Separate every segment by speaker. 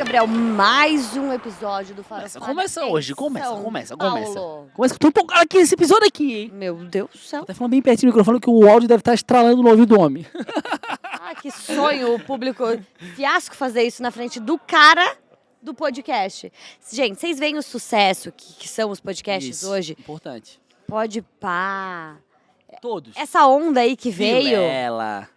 Speaker 1: Gabriel, mais um episódio do Farofa.
Speaker 2: Começa hoje, começa.
Speaker 1: Paulo.
Speaker 2: Começa que eu tô empolgado aqui nesse episódio aqui, hein?
Speaker 1: Meu Deus do céu.
Speaker 2: Tô até falando bem pertinho do microfone que o áudio deve estar estralando no ouvido do homem.
Speaker 1: Ah, que sonho o público. Fiasco fazer isso na frente do cara do podcast. Gente, vocês veem o sucesso que são os podcasts
Speaker 2: Isso,
Speaker 1: hoje?
Speaker 2: importante.
Speaker 1: Pode pá.
Speaker 2: Todos.
Speaker 1: Essa onda aí que veio,
Speaker 2: Vilela.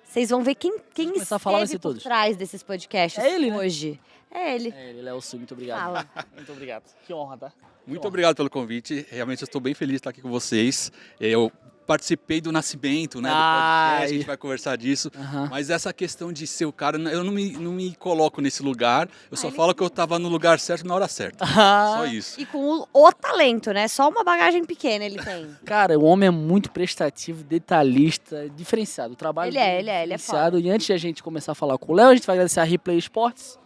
Speaker 1: vocês vão ver quem
Speaker 2: começar a falar, vai
Speaker 1: esteve
Speaker 2: ser
Speaker 1: por
Speaker 2: todos.
Speaker 1: trás desses podcasts
Speaker 2: É ele, né?
Speaker 1: hoje. É ele.
Speaker 2: É, ele, Léo Sul, muito obrigado.
Speaker 1: Fala.
Speaker 2: Muito obrigado. Que honra, tá?
Speaker 3: Muito obrigado pelo convite. Realmente eu estou bem feliz de estar aqui com vocês. Eu participei do nascimento, né, do podcast, a gente vai conversar disso. Mas essa questão de ser o cara, eu não me coloco nesse lugar. Eu só falo que eu estava no lugar certo na hora certa. Só isso.
Speaker 1: E com o talento, né? Só uma bagagem pequena ele tem.
Speaker 2: Cara, o homem é muito prestativo, detalhista, diferenciado. O trabalho
Speaker 1: Ele é
Speaker 2: diferenciado.
Speaker 1: foda.
Speaker 2: E antes de a gente começar a falar com o Léo, a gente vai agradecer a Replay Sports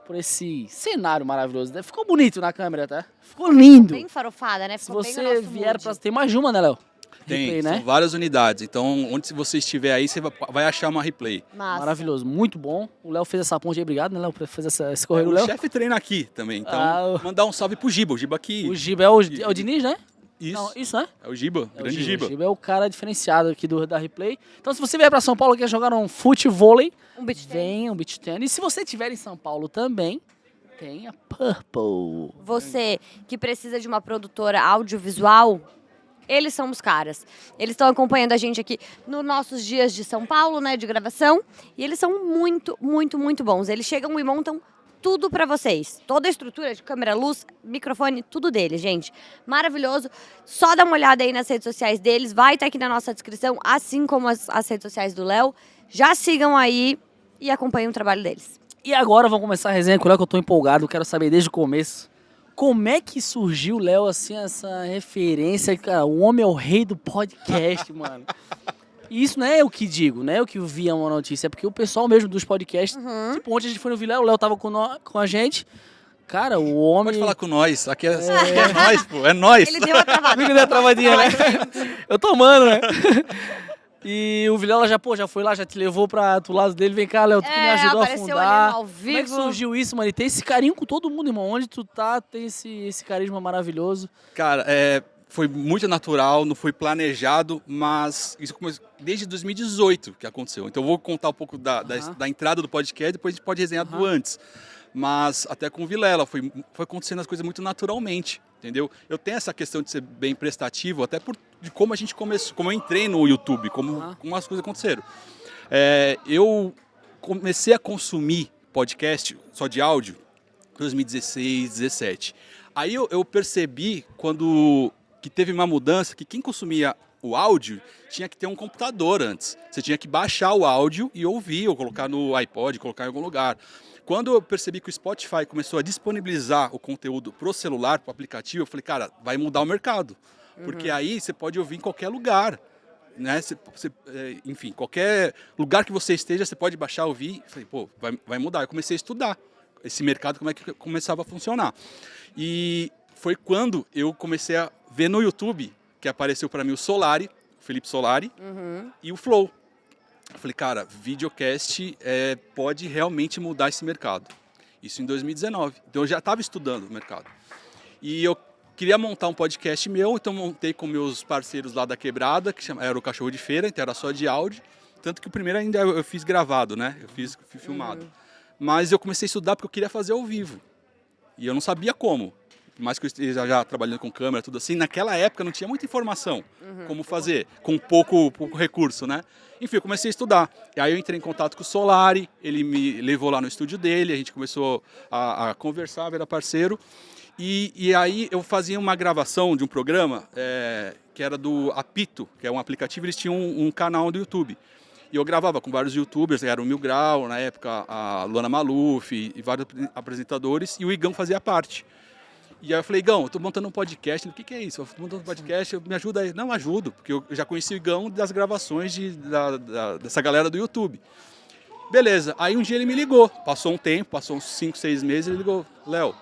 Speaker 2: por esse cenário maravilhoso. Ficou bonito na câmera, tá? Ficou lindo.
Speaker 1: Bem farofada, né?
Speaker 2: Se
Speaker 1: Ficou bem no
Speaker 2: você
Speaker 1: nosso
Speaker 2: vier
Speaker 1: mood.
Speaker 2: pra... Tem mais de uma, né, Léo?
Speaker 3: Tem,
Speaker 2: Replay, né?
Speaker 3: são várias unidades. Então, onde você estiver aí, você vai achar uma replay.
Speaker 1: Massa.
Speaker 2: Maravilhoso, muito bom. O Léo fez essa ponte aí, obrigado, né, Léo, por fazer esse correio,
Speaker 3: O
Speaker 2: Léo.
Speaker 3: chefe treina aqui também. Então, mandar um salve pro Giba. O Giba aqui.
Speaker 2: O Giba é o Diniz, né?
Speaker 3: Isso.
Speaker 2: Não, isso, né?
Speaker 3: É o Giba,
Speaker 2: É o
Speaker 3: grande Giba.
Speaker 2: O Giba é o cara diferenciado aqui da Replay. Então, se você vier pra São Paulo e quer jogar um futevôlei,
Speaker 1: Um beach tennis.
Speaker 2: venha, um beach tennis. E se você estiver em São Paulo também, tem a Purple.
Speaker 1: Você que precisa de uma produtora audiovisual, eles são os caras. Eles estão acompanhando a gente aqui nos nossos dias de São Paulo, né, de gravação. E eles são muito, muito, muito bons. Eles chegam e montam tudo pra vocês. Toda a estrutura de câmera, luz, microfone, tudo deles, gente. Maravilhoso. Só dá uma olhada aí nas redes sociais deles. Vai estar aqui na nossa descrição, assim como as redes sociais do Léo. Já sigam aí e acompanhem o trabalho deles.
Speaker 2: E agora vamos começar a resenha com o Léo, que eu tô empolgado. Quero saber desde o começo. Como é que surgiu, Léo, assim, essa referência? Cara, o homem é o rei do podcast, mano. E isso não é eu que digo, não é eu que vi uma notícia, é porque o pessoal mesmo dos podcasts, tipo, ontem a gente foi no Vilela, o Léo tava com a gente. Cara, o homem...
Speaker 3: Pode falar com nós. Aqui é nós, pô. É nós.
Speaker 1: Ele deu a travada.
Speaker 2: Viu que deu a travadinha, né? Eu tô amando, né? E o Vilela já foi lá, já te levou pro lado dele. Vem cá, Léo, tu que me ajudou a
Speaker 1: apareceu
Speaker 2: fundar.
Speaker 1: ali ao
Speaker 2: Como é que
Speaker 1: vivo.
Speaker 2: surgiu isso, mano? E tem esse carinho com todo mundo, irmão. Onde tu tá, tem esse carisma maravilhoso.
Speaker 3: Cara, foi muito natural, não foi planejado, mas isso começou desde 2018 que aconteceu. Então eu vou contar um pouco da entrada do podcast, depois a gente pode resenhar do antes. Mas até com o Vilela, foi acontecendo as coisas muito naturalmente, entendeu? Eu tenho essa questão de ser bem prestativo, até de como a gente começou, como eu entrei no YouTube, como as coisas aconteceram. Eu comecei a consumir podcast só de áudio em 2016, 2017. Aí eu percebi que teve uma mudança, que quem consumia o áudio tinha que ter um computador antes. Você tinha que baixar o áudio e ouvir, ou colocar no iPod, colocar em algum lugar. Quando eu percebi que o Spotify começou a disponibilizar o conteúdo pro celular, pro aplicativo, eu falei, cara, vai mudar o mercado. Porque aí você pode ouvir em qualquer lugar. Né? Enfim, qualquer lugar que você esteja, você pode baixar, ouvir. Eu falei, pô, vai mudar. Eu comecei a estudar esse mercado, como é que começava a funcionar. E foi quando eu comecei a ver no YouTube, que apareceu para mim o Solari, o Felipe Solari, e o Flow. Eu falei, cara, videocast pode realmente mudar esse mercado. Isso em 2019. Então eu já estava estudando o mercado. E eu queria montar um podcast meu, então montei com meus parceiros lá da Quebrada, que era o Cachorro de Feira, então era só de áudio. Tanto que o primeiro ainda eu fiz gravado, né? Eu fui filmado. Mas eu comecei a estudar porque eu queria fazer ao vivo. E eu não sabia como. Por mais que eu esteja já trabalhando com câmera, tudo assim, naquela época não tinha muita informação como fazer, com pouco recurso, né? Enfim, eu comecei a estudar. E aí eu entrei em contato com o Solari, ele me levou lá no estúdio dele, a gente começou a conversar, era parceiro. E aí eu fazia uma gravação de um programa que era do Apito, que é um aplicativo, eles tinham um canal do YouTube. E eu gravava com vários youtubers, era o Mil Grau, na época a Luana Maluf e vários apresentadores, e o Igão fazia parte. E aí eu falei, Igão, eu tô montando um podcast. Ele, o que é isso? Eu tô montando um podcast, me ajuda aí. Não, ajudo, porque eu já conheci o Igão das gravações dessa galera do YouTube. Beleza, aí um dia ele me ligou, passou um tempo, passou uns 5, 6 meses, ele ligou, Léo,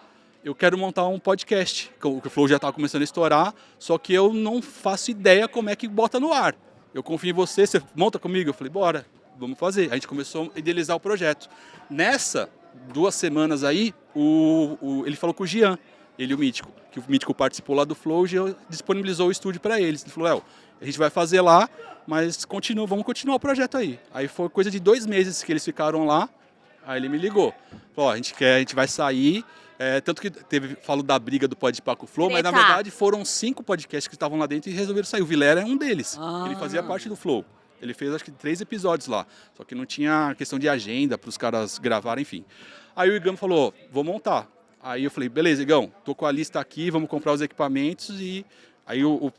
Speaker 3: eu quero montar um podcast, que o Flow já estava começando a estourar, só que eu não faço ideia como é que bota no ar. Eu confio em você monta comigo? Eu falei, bora, vamos fazer. A gente começou a idealizar o projeto. Nessa, 2 semanas aí, ele falou com o Gian, ele e o Mítico, que o Mítico participou lá do Flow, o Gian disponibilizou o estúdio para eles. Ele falou, Léo, a gente vai fazer lá, mas vamos continuar o projeto aí. Aí foi coisa de 2 meses que eles ficaram lá, aí ele me ligou. Falou, a gente vai sair, tanto que falou da briga do Podpah com o Flow, mas na verdade foram 5 podcasts que estavam lá dentro e resolveram sair. O Vilela é um deles, ele fazia parte do Flow. Ele fez acho que 3 episódios lá, só que não tinha questão de agenda para os caras gravarem, enfim. Aí o Igão falou, vou montar. Aí eu falei, beleza, Igão, tô com a lista aqui, vamos comprar os equipamentos. E aí o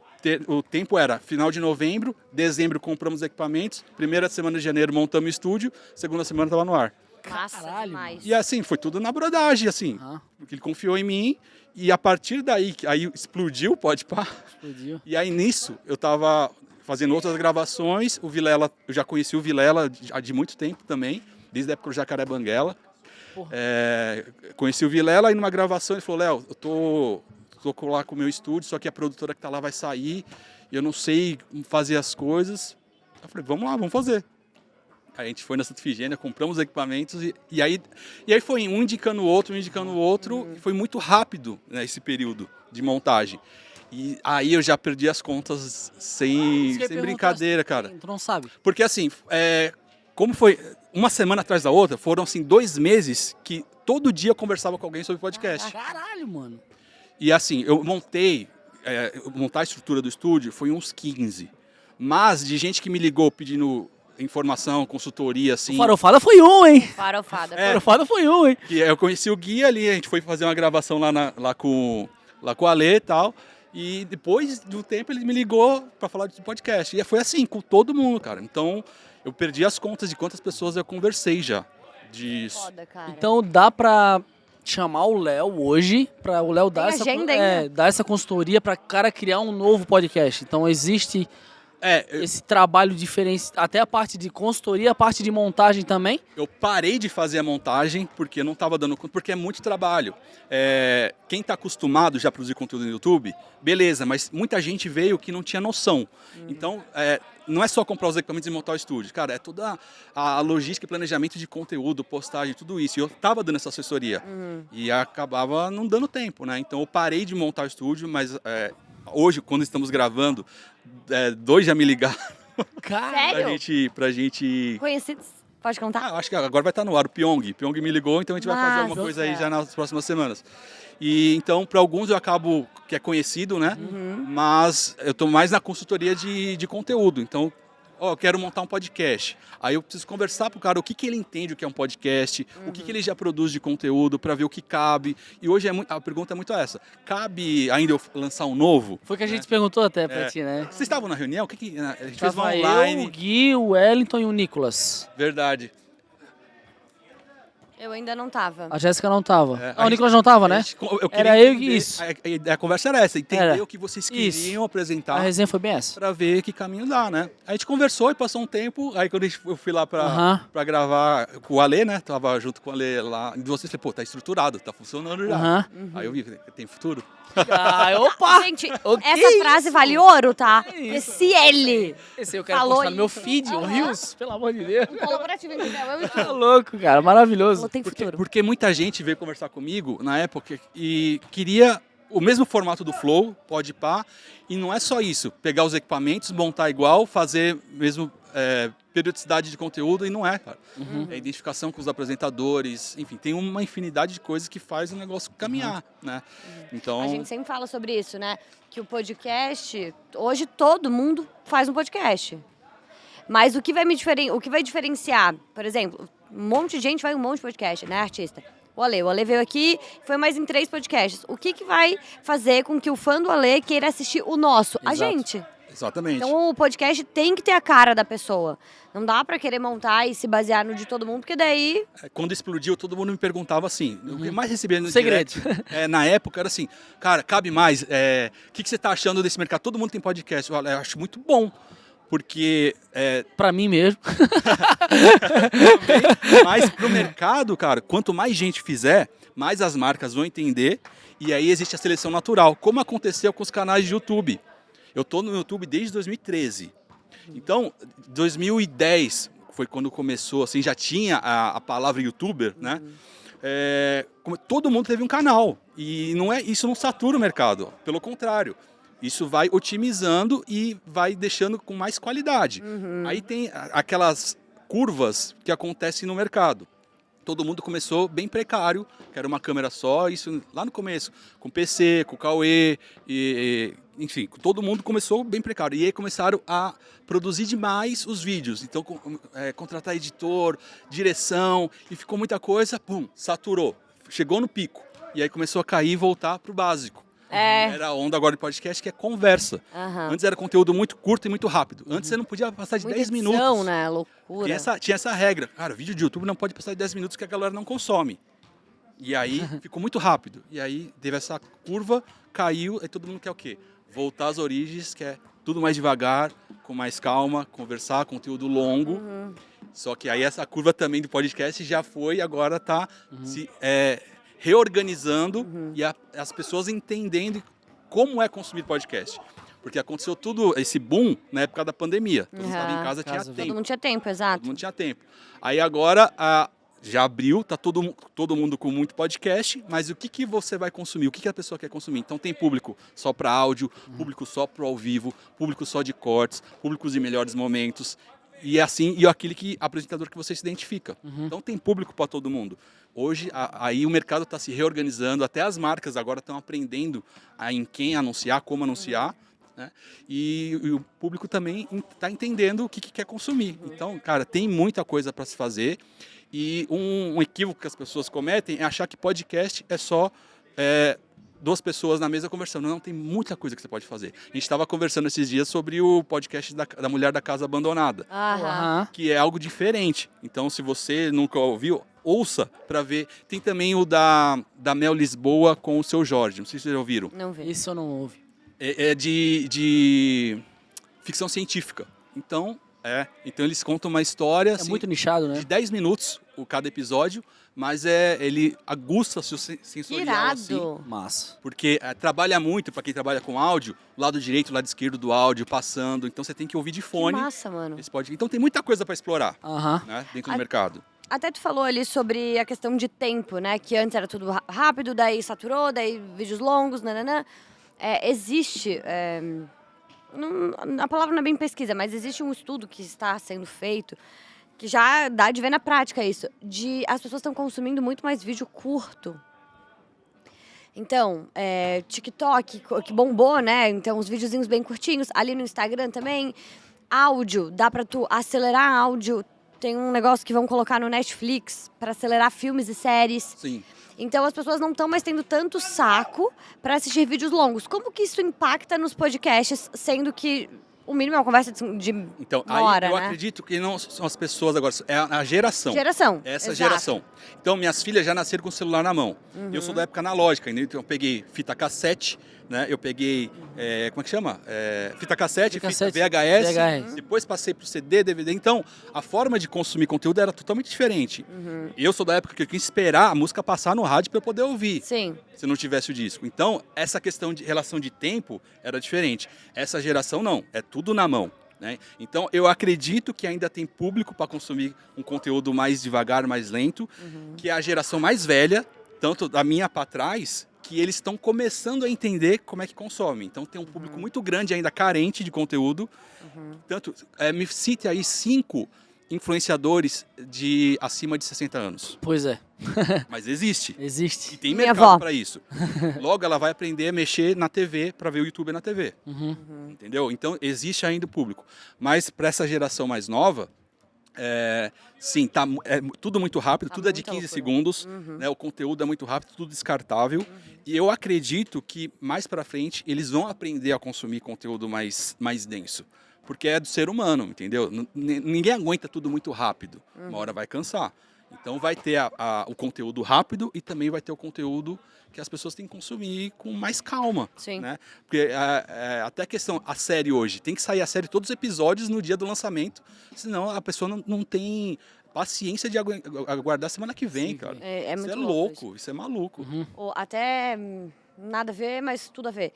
Speaker 3: tempo era final de novembro, dezembro compramos os equipamentos, primeira semana de janeiro montamos o estúdio, segunda semana estava no ar.
Speaker 1: Caralho, demais.
Speaker 3: E assim, foi tudo na brodagem, assim, porque ele confiou em mim. E a partir daí, aí explodiu o Podpah. Explodiu. E aí nisso, eu tava fazendo outras gravações. O Vilela, eu já conheci o Vilela de muito tempo também, desde a época do Jacaré Banguela. Conheci o Vilela e numa gravação ele falou, Léo, eu tô lá com o meu estúdio, só que a produtora que tá lá vai sair, eu não sei fazer as coisas. Eu falei, vamos lá, vamos fazer. Aí a gente foi na Santa Efigênia, compramos os equipamentos e aí foi um indicando o outro, e foi muito rápido, né, esse período de montagem. E aí eu já perdi as contas sem brincadeira, cara.
Speaker 2: Tu não sabe?
Speaker 3: Porque assim, como foi uma semana atrás da outra, foram assim 2 meses que todo dia eu conversava com alguém sobre podcast.
Speaker 2: Caralho, mano.
Speaker 3: E assim, eu montar a estrutura do estúdio foi uns 15. Mas de gente que me ligou pedindo informação, consultoria, assim.
Speaker 2: O Farofada foi um, hein?
Speaker 1: Farofada.
Speaker 2: Farofada foi um, hein?
Speaker 3: Que eu conheci o Gui ali, a gente foi fazer uma gravação lá com o Ale e tal. E depois do tempo ele me ligou para falar de podcast. E foi assim, com todo mundo, cara. Então eu perdi as contas de quantas pessoas eu conversei já disso.
Speaker 1: Foda, cara.
Speaker 2: Então dá pra chamar o Léo hoje, pra o Léo dar dar essa consultoria pra cara criar um novo podcast. Então existe esse trabalho diferente, até a parte de consultoria, a parte de montagem também.
Speaker 3: Eu parei de fazer a montagem porque não estava dando conta, porque é muito trabalho. Quem está acostumado já a produzir conteúdo no YouTube, beleza, mas muita gente veio que não tinha noção. Então, não é só comprar os equipamentos e montar o estúdio. Cara, é toda a logística e planejamento de conteúdo, postagem, tudo isso. E eu estava dando essa assessoria. E acabava não dando tempo, né? Então, eu parei de montar o estúdio, mas hoje, quando estamos gravando, 2 já me ligaram.
Speaker 1: Sério?
Speaker 3: Pra gente...
Speaker 1: Conhecidos? Pode contar?
Speaker 3: Acho que agora vai estar no ar, o Pyong. Pyong me ligou, então a gente vai fazer alguma coisa aí já nas próximas semanas. E então, para alguns eu acabo que é conhecido, né? Mas eu estou mais na consultoria de conteúdo. Então, eu quero montar um podcast. Aí eu preciso conversar pro cara o que ele entende o que é um podcast, o que ele já produz de conteúdo, para ver o que cabe. E hoje a pergunta é muito essa. Cabe ainda eu lançar um novo?
Speaker 2: Foi o que a gente perguntou até pra ti, né?
Speaker 3: Vocês estavam na reunião? A gente fez
Speaker 2: Tava
Speaker 3: online.
Speaker 2: Eu, o Gui, o Wellington e o Nicolas.
Speaker 3: Verdade.
Speaker 1: Eu ainda não tava.
Speaker 2: A Jéssica não tava. O Nicolas não tava, né? Era eu e isso.
Speaker 3: A conversa era essa, entender o que vocês queriam apresentar.
Speaker 2: A resenha foi bem essa.
Speaker 3: Pra ver que caminho dá, né? A gente conversou e passou um tempo, aí quando eu fui lá pra gravar com o Ale, né? Tava junto com o Ale lá, e vocês falaram, tá estruturado, tá funcionando já. Aí eu vi, tem futuro?
Speaker 2: Opa!
Speaker 1: Gente, essa frase vale ouro, tá? Esse L.
Speaker 2: Esse eu quero postar no meu feed, o Rios, pelo amor de Deus.
Speaker 1: Colaborativo, entendeu?
Speaker 2: Tá louco, cara, maravilhoso.
Speaker 1: Tem futuro.
Speaker 3: Porque muita gente veio conversar comigo na época e queria o mesmo formato do Flow, Podpah, e não é só isso, pegar os equipamentos, montar igual, fazer mesmo periodicidade de conteúdo, e não é, cara. É identificação com os apresentadores, enfim, tem uma infinidade de coisas que faz o negócio caminhar, né? Então...
Speaker 1: A gente sempre fala sobre isso, né? Que o podcast, hoje todo mundo faz um podcast. Mas o que vai diferenciar, por exemplo, um monte de gente vai em um monte de podcast, né, artista? O Ale veio aqui, foi mais em 3 podcasts. O que vai fazer com que o fã do Ale queira assistir o nosso?
Speaker 3: Exato.
Speaker 1: A gente.
Speaker 3: Exatamente.
Speaker 1: Então o podcast tem que ter a cara da pessoa. Não dá pra querer montar e se basear no de todo mundo, porque daí...
Speaker 3: Quando explodiu, todo mundo me perguntava assim, o que mais recebia no
Speaker 2: segredo.
Speaker 3: direct, na época era assim, cara, cabe mais, o que você tá achando desse mercado? Todo mundo tem podcast. Eu acho muito bom. Porque...
Speaker 2: Pra mim mesmo.
Speaker 3: Mas pro mercado, cara, quanto mais gente fizer, mais as marcas vão entender. E aí existe a seleção natural, como aconteceu com os canais de YouTube. Eu tô no YouTube desde 2013. Então, 2010 foi quando começou, assim, já tinha a palavra youtuber, né? todo mundo teve um canal. E isso não satura o mercado. Pelo contrário. Isso vai otimizando e vai deixando com mais qualidade. Aí tem aquelas curvas que acontecem no mercado. Todo mundo começou bem precário, que era uma câmera só, isso lá no começo, com PC, com Cauê, enfim, todo mundo começou bem precário. E aí começaram a produzir demais os vídeos. Então, contratar editor, direção, e ficou muita coisa, pum, saturou. Chegou no pico. E aí começou a cair e voltar para o básico. Era a onda agora de podcast, que é conversa. Antes era conteúdo muito curto e muito rápido. Antes você não podia passar de 10
Speaker 1: edição,
Speaker 3: minutos.
Speaker 1: Né? Loucura.
Speaker 3: Tinha essa regra. Cara, vídeo de YouTube não pode passar de 10 minutos que a galera não consome. E aí ficou muito rápido. E aí teve essa curva, caiu, aí todo mundo quer o quê? Voltar às origens, que é tudo mais devagar, com mais calma, conversar, conteúdo longo. Só que aí essa curva também do podcast já foi, agora está se reorganizando e as pessoas entendendo como é consumir podcast. Porque aconteceu tudo, esse boom na época da pandemia. Todo mundo estava em casa, tinha tempo.
Speaker 1: Todo mundo tinha tempo, exato.
Speaker 3: Todo mundo tinha tempo. Aí agora já abriu, tá todo mundo com muito podcast, mas o que você vai consumir? O que a pessoa quer consumir? Então tem público só para áudio, público só para ao vivo, público só de cortes, públicos de melhores momentos. E assim, e aquele apresentador que você se identifica. Então tem público para todo mundo. Hoje, aí o mercado está se reorganizando, até as marcas agora estão aprendendo em quem anunciar, como anunciar, né? E o público também está entendendo o que quer consumir. Então, cara, tem muita coisa para se fazer. E um equívoco que as pessoas cometem é achar que podcast é só duas pessoas na mesa conversando. Não, tem muita coisa que você pode fazer. A gente estava conversando esses dias sobre o podcast da Mulher da Casa Abandonada, que é algo diferente. Então, se você nunca ouviu, ouça para ver. Tem também o da Mel Lisboa com o Seu Jorge. Não sei se vocês já ouviram.
Speaker 1: Não vi.
Speaker 2: Isso eu não ouvi.
Speaker 3: É de ficção científica. Então eles contam uma história assim,
Speaker 2: muito nichado, né?
Speaker 3: de 10 minutos cada episódio, mas ele aguça o seu sensorial assim.
Speaker 2: Massa.
Speaker 3: Porque trabalha muito, para quem trabalha com áudio, o lado direito, o lado esquerdo do áudio, passando. Então você tem que ouvir de fone.
Speaker 1: Que massa, mano.
Speaker 3: Então tem muita coisa para explorar né, dentro do mercado.
Speaker 1: Até tu falou ali sobre a questão de tempo, né? Que antes era tudo rápido, daí saturou, daí vídeos longos, nananã. Existe... a palavra não é bem pesquisa, mas existe um estudo que está sendo feito que já dá de ver na prática isso. As pessoas estão consumindo muito mais vídeo curto. Então, TikTok, que bombou, né? Então, os videozinhos bem curtinhos. Ali no Instagram também. Áudio, dá pra tu acelerar áudio. Tem um negócio que vão colocar no Netflix para acelerar filmes e séries.
Speaker 3: Sim.
Speaker 1: Então, as pessoas não estão mais tendo tanto saco para assistir vídeos longos. Como que isso impacta nos podcasts, sendo que o mínimo é uma conversa de
Speaker 3: então,
Speaker 1: uma hora,
Speaker 3: eu
Speaker 1: né?
Speaker 3: acredito que não são as pessoas agora, é a geração. Essa
Speaker 1: exato.
Speaker 3: geração. Então, minhas filhas já nasceram com o celular na mão. Eu sou da época analógica, então eu peguei fita cassete, né? Eu peguei, como é que chama? Fita cassete, fita VHS, depois passei pro CD, DVD. Então, a forma de consumir conteúdo era totalmente diferente. Eu sou da época que eu quis esperar a música passar no rádio para eu poder ouvir.
Speaker 1: Sim.
Speaker 3: Se não tivesse o disco. Então, essa questão de relação de tempo era diferente. Essa geração não, é tudo na mão. Né? Então, eu acredito que ainda tem público para consumir um conteúdo mais devagar, mais lento, que é a geração mais velha, tanto da minha para trás, que eles estão começando a entender como é que consomem. Então, tem um público muito grande ainda carente de conteúdo. Tanto, me cite aí 5 influenciadores de acima de 60 anos.
Speaker 2: Pois é.
Speaker 3: Mas existe.
Speaker 2: Existe.
Speaker 3: E tem
Speaker 1: Minha
Speaker 3: mercado
Speaker 1: avó.
Speaker 3: para isso. Logo ela vai aprender a mexer na TV para ver o YouTube na TV. Entendeu? Então existe ainda o público. Mas para essa geração mais nova, sim, é tudo muito rápido, tudo é de 15 segundos, né? O conteúdo é muito rápido, tudo descartável. E eu acredito que mais para frente eles vão aprender a consumir conteúdo mais denso. Porque é do ser humano, entendeu? Ninguém aguenta tudo muito rápido. Uma hora vai cansar. Então vai ter o conteúdo rápido e também vai ter o conteúdo que as pessoas têm que consumir com mais calma.
Speaker 1: Sim.
Speaker 3: Né? Porque até a série hoje, tem que sair a série todos os episódios no dia do lançamento, senão a pessoa não tem paciência de aguardar semana que vem, cara.
Speaker 1: É muito
Speaker 3: isso é
Speaker 1: louco
Speaker 3: louco, isso é maluco.
Speaker 1: Ou até nada a ver, mas tudo a ver.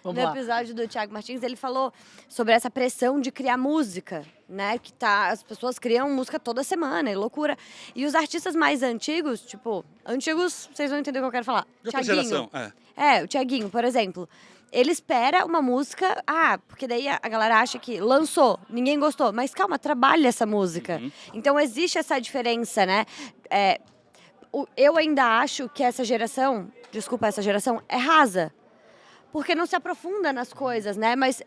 Speaker 2: Vamos
Speaker 1: No
Speaker 2: lá.
Speaker 1: episódio do Thiago Martins, ele falou sobre essa pressão de criar música, né? Que as pessoas criam música toda semana, é loucura. E os artistas mais antigos, tipo, antigos, vocês vão entender o que eu quero falar.
Speaker 3: De outra
Speaker 1: Thiaguinho.
Speaker 3: geração,
Speaker 1: O Thiaguinho, por exemplo. Ele espera uma música, porque daí a galera acha que lançou, ninguém gostou. Mas calma, trabalha essa música. Então existe essa diferença, né? Eu ainda acho que essa geração é rasa. Porque não se aprofunda nas coisas, né? Mas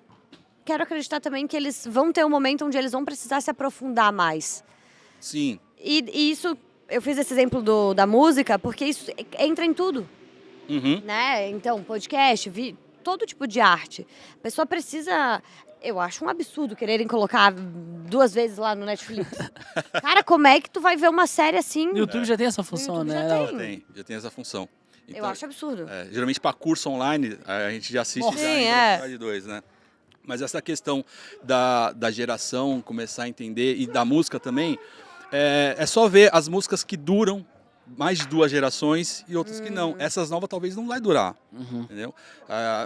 Speaker 1: quero acreditar também que eles vão ter um momento onde eles vão precisar se aprofundar mais.
Speaker 3: Sim.
Speaker 1: E isso, eu fiz esse exemplo da música, porque isso entra em tudo,
Speaker 3: Uhum.
Speaker 1: né? Então, podcast, todo tipo de arte. A pessoa precisa... Eu acho um absurdo quererem colocar 2 vezes lá no Netflix. Cara, como é que tu vai ver uma série assim?
Speaker 2: No YouTube já tem essa função,
Speaker 1: YouTube já
Speaker 2: né?
Speaker 1: tem.
Speaker 3: Já tem essa função.
Speaker 1: Eu acho absurdo.
Speaker 3: Geralmente para curso online, a gente já assiste
Speaker 1: Sim,
Speaker 3: já em velocidade 2, né? Mas essa questão da geração começar a entender, e da música também, é só ver as músicas que duram mais de 2 gerações e outras que não. Essas novas talvez não vai durar, entendeu?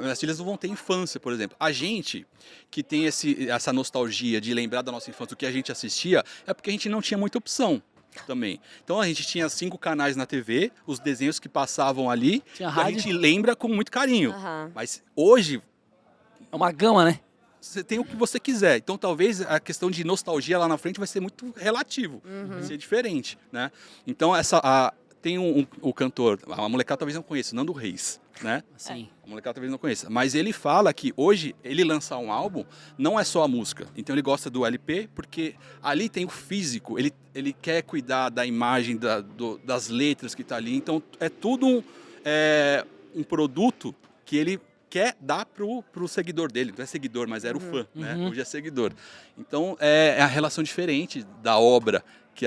Speaker 3: Minhas filhas não vão ter infância, por exemplo. A gente que tem essa nostalgia de lembrar da nossa infância, do que a gente assistia, é porque a gente não tinha muita opção também. Então a gente tinha 5 canais na TV, os desenhos que passavam ali,
Speaker 2: Tinha
Speaker 3: e a
Speaker 2: rádio.
Speaker 3: gente lembra com muito carinho.
Speaker 1: Aham.
Speaker 3: Mas hoje
Speaker 2: É uma gama, né?
Speaker 3: você tem o que você quiser. Então, talvez a questão de nostalgia lá na frente vai ser muito relativo. Vai ser diferente, né? Então, tem o cantor, a molecada talvez não conheça, Nando Reis, né?
Speaker 2: Sim.
Speaker 3: A molecada talvez não conheça. Mas ele fala que hoje, ele lançar um álbum, não é só a música. Então, ele gosta do LP, porque ali tem o físico. Ele quer cuidar da imagem, das letras que tá ali. Então, é tudo um produto que ele quer dar pro seguidor dele. Não é seguidor, mas era o fã, né? Hoje é seguidor. Então, é a relação diferente da obra que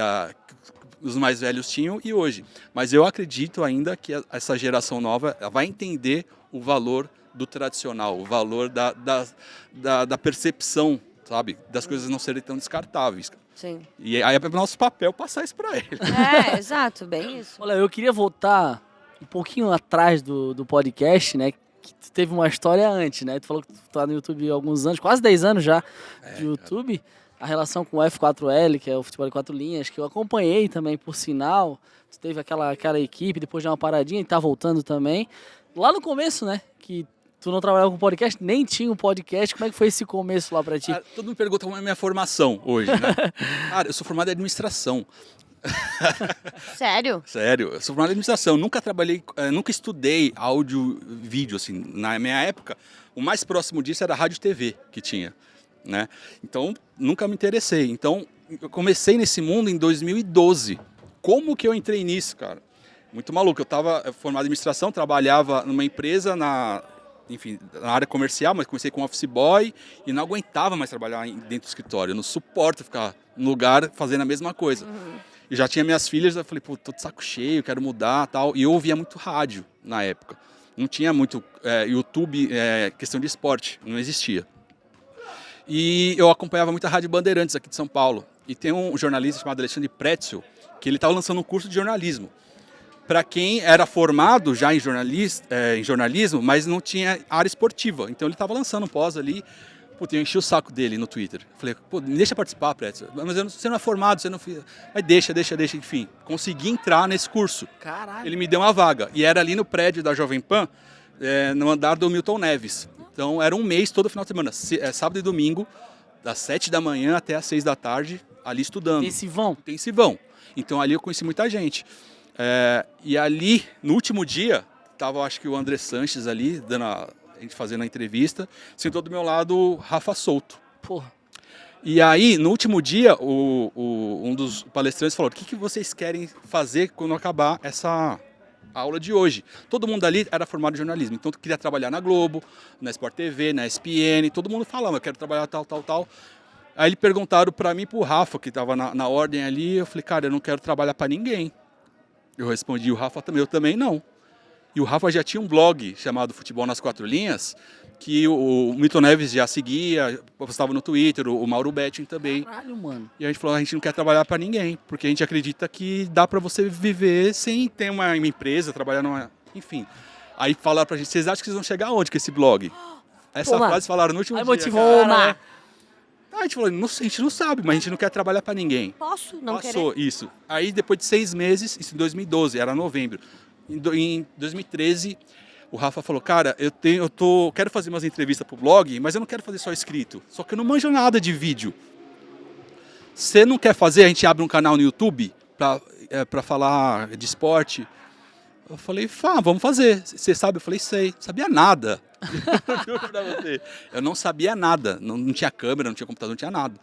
Speaker 3: os mais velhos tinham e hoje. Mas eu acredito ainda que essa geração nova vai entender o valor do tradicional, o valor da percepção, sabe? Das coisas não serem tão descartáveis.
Speaker 1: Sim.
Speaker 3: E aí é nosso papel passar isso para ele.
Speaker 1: Exato, bem isso.
Speaker 2: Olha, eu queria voltar um pouquinho atrás do podcast, né? Que tu teve uma história antes, né? Tu falou que tu tá no YouTube há alguns anos, quase 10 anos já de YouTube. A relação com o F4L, que é o futebol de 4 linhas, que eu acompanhei também, por sinal. Tu teve aquela equipe, depois de uma paradinha e tá voltando também. Lá no começo, né? Que tu não trabalhava com podcast, nem tinha um podcast. Como é que foi esse começo lá pra ti?
Speaker 3: Todo mundo me pergunta como é a minha formação hoje, né? Cara, eu sou formado em administração.
Speaker 1: Sério?
Speaker 3: Sério, eu sou formado em administração. Nunca trabalhei, nunca estudei áudio, vídeo, assim. Na minha época, o mais próximo disso era a rádio e TV que tinha, né? Então, nunca me interessei. Então, eu comecei nesse mundo em 2012. Como que eu entrei nisso, cara? Muito maluco. Eu estava formado em administração, trabalhava numa empresa na área comercial, mas comecei como office boy e não aguentava mais trabalhar dentro do escritório. Eu não suporto ficar no lugar fazendo a mesma coisa. E já tinha minhas filhas, eu falei, pô, tô de saco cheio, quero mudar, tal. E eu ouvia muito rádio na época. Não tinha muito YouTube, questão de esporte, não existia. E eu acompanhava muito a Rádio Bandeirantes aqui de São Paulo. E tem um jornalista chamado Alexandre Pretzel, que ele estava lançando um curso de jornalismo. Para quem era formado já em jornalismo, mas não tinha área esportiva. Então ele estava lançando um pós ali. Putz, eu enchi o saco dele no Twitter. Falei, pô, me deixa participar, Pretzel. Mas você não é formado, você não fez. Mas deixa, enfim. Consegui entrar nesse curso.
Speaker 2: Caralho.
Speaker 3: Ele me deu uma vaga. E era ali no prédio da Jovem Pan, no andar do Milton Neves. Então era um mês, todo final de semana. Sábado e domingo, das 7 da manhã até as 6 da tarde, ali estudando. Intensivão. Então ali eu conheci muita gente. E ali, no último dia, tava acho que o André Sanches ali, a gente fazendo a entrevista, sentou do meu lado o Rafa Souto.
Speaker 2: Porra.
Speaker 3: E aí, no último dia, um dos palestrantes falou, o que vocês querem fazer quando acabar essa aula de hoje? Todo mundo ali era formado em jornalismo, então queria trabalhar na Globo, na Sport TV, na ESPN, todo mundo falava, eu quero trabalhar tal. Aí eles perguntaram para mim e pro Rafa, que estava na ordem ali, eu falei, cara, eu não quero trabalhar para ninguém. Eu respondi, o Rafa também, eu também não. E o Rafa já tinha um blog chamado Futebol nas 4 Linhas, que o Milton Neves já seguia, postava no Twitter, o Mauro Betting também.
Speaker 2: Caralho, mano.
Speaker 3: E a gente falou, a gente não quer trabalhar para ninguém, porque a gente acredita que dá para você viver sem ter uma empresa, trabalhar numa... Enfim. Aí falaram pra gente, vocês acham que vocês vão chegar aonde com esse blog? Essa
Speaker 1: Toma.
Speaker 3: frase falaram no último
Speaker 2: Aí
Speaker 3: dia.
Speaker 2: motivou,
Speaker 3: cara.
Speaker 2: né?
Speaker 3: Aí a gente falou, não sei, a gente não sabe, mas a gente não quer trabalhar pra ninguém.
Speaker 1: Posso não
Speaker 3: Passou,
Speaker 1: querer?
Speaker 3: isso. Aí depois de 6 meses, isso em 2012, era novembro. Em 2013, o Rafa falou, cara, quero fazer umas entrevistas pro blog, mas eu não quero fazer só escrito. Só que eu não manjo nada de vídeo. Você não quer fazer? A gente abre um canal no YouTube pra falar de esporte. Eu falei, vamos fazer. Você sabe? Eu falei, sei. Não sabia nada. Juro pra você. Eu não sabia nada. Não tinha câmera, não tinha computador, não tinha nada.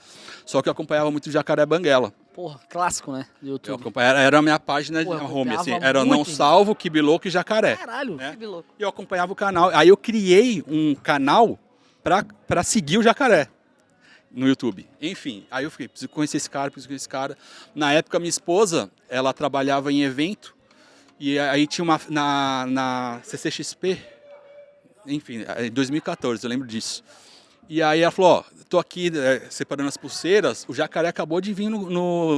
Speaker 3: Só que eu acompanhava muito o Jacaré Banguela.
Speaker 2: Porra, clássico, né? Do
Speaker 3: Eu
Speaker 2: YouTube.
Speaker 3: acompanhava, era a minha página
Speaker 2: Pô, eu
Speaker 3: de home, assim.
Speaker 2: acompanhava
Speaker 3: Era
Speaker 2: muito,
Speaker 3: Não
Speaker 2: hein?
Speaker 3: Salvo, Kibiloco e Jacaré.
Speaker 2: Caralho.
Speaker 3: né?
Speaker 1: Que louco.
Speaker 3: E eu acompanhava o canal. Aí eu criei um canal pra seguir o Jacaré no YouTube. Enfim, aí eu fiquei, preciso conhecer esse cara. Na época, minha esposa, ela trabalhava em evento. E aí tinha uma, na CCXP, enfim, em 2014, eu lembro disso. E aí ela falou, ó, tô aqui separando as pulseiras, o Jacaré acabou de vir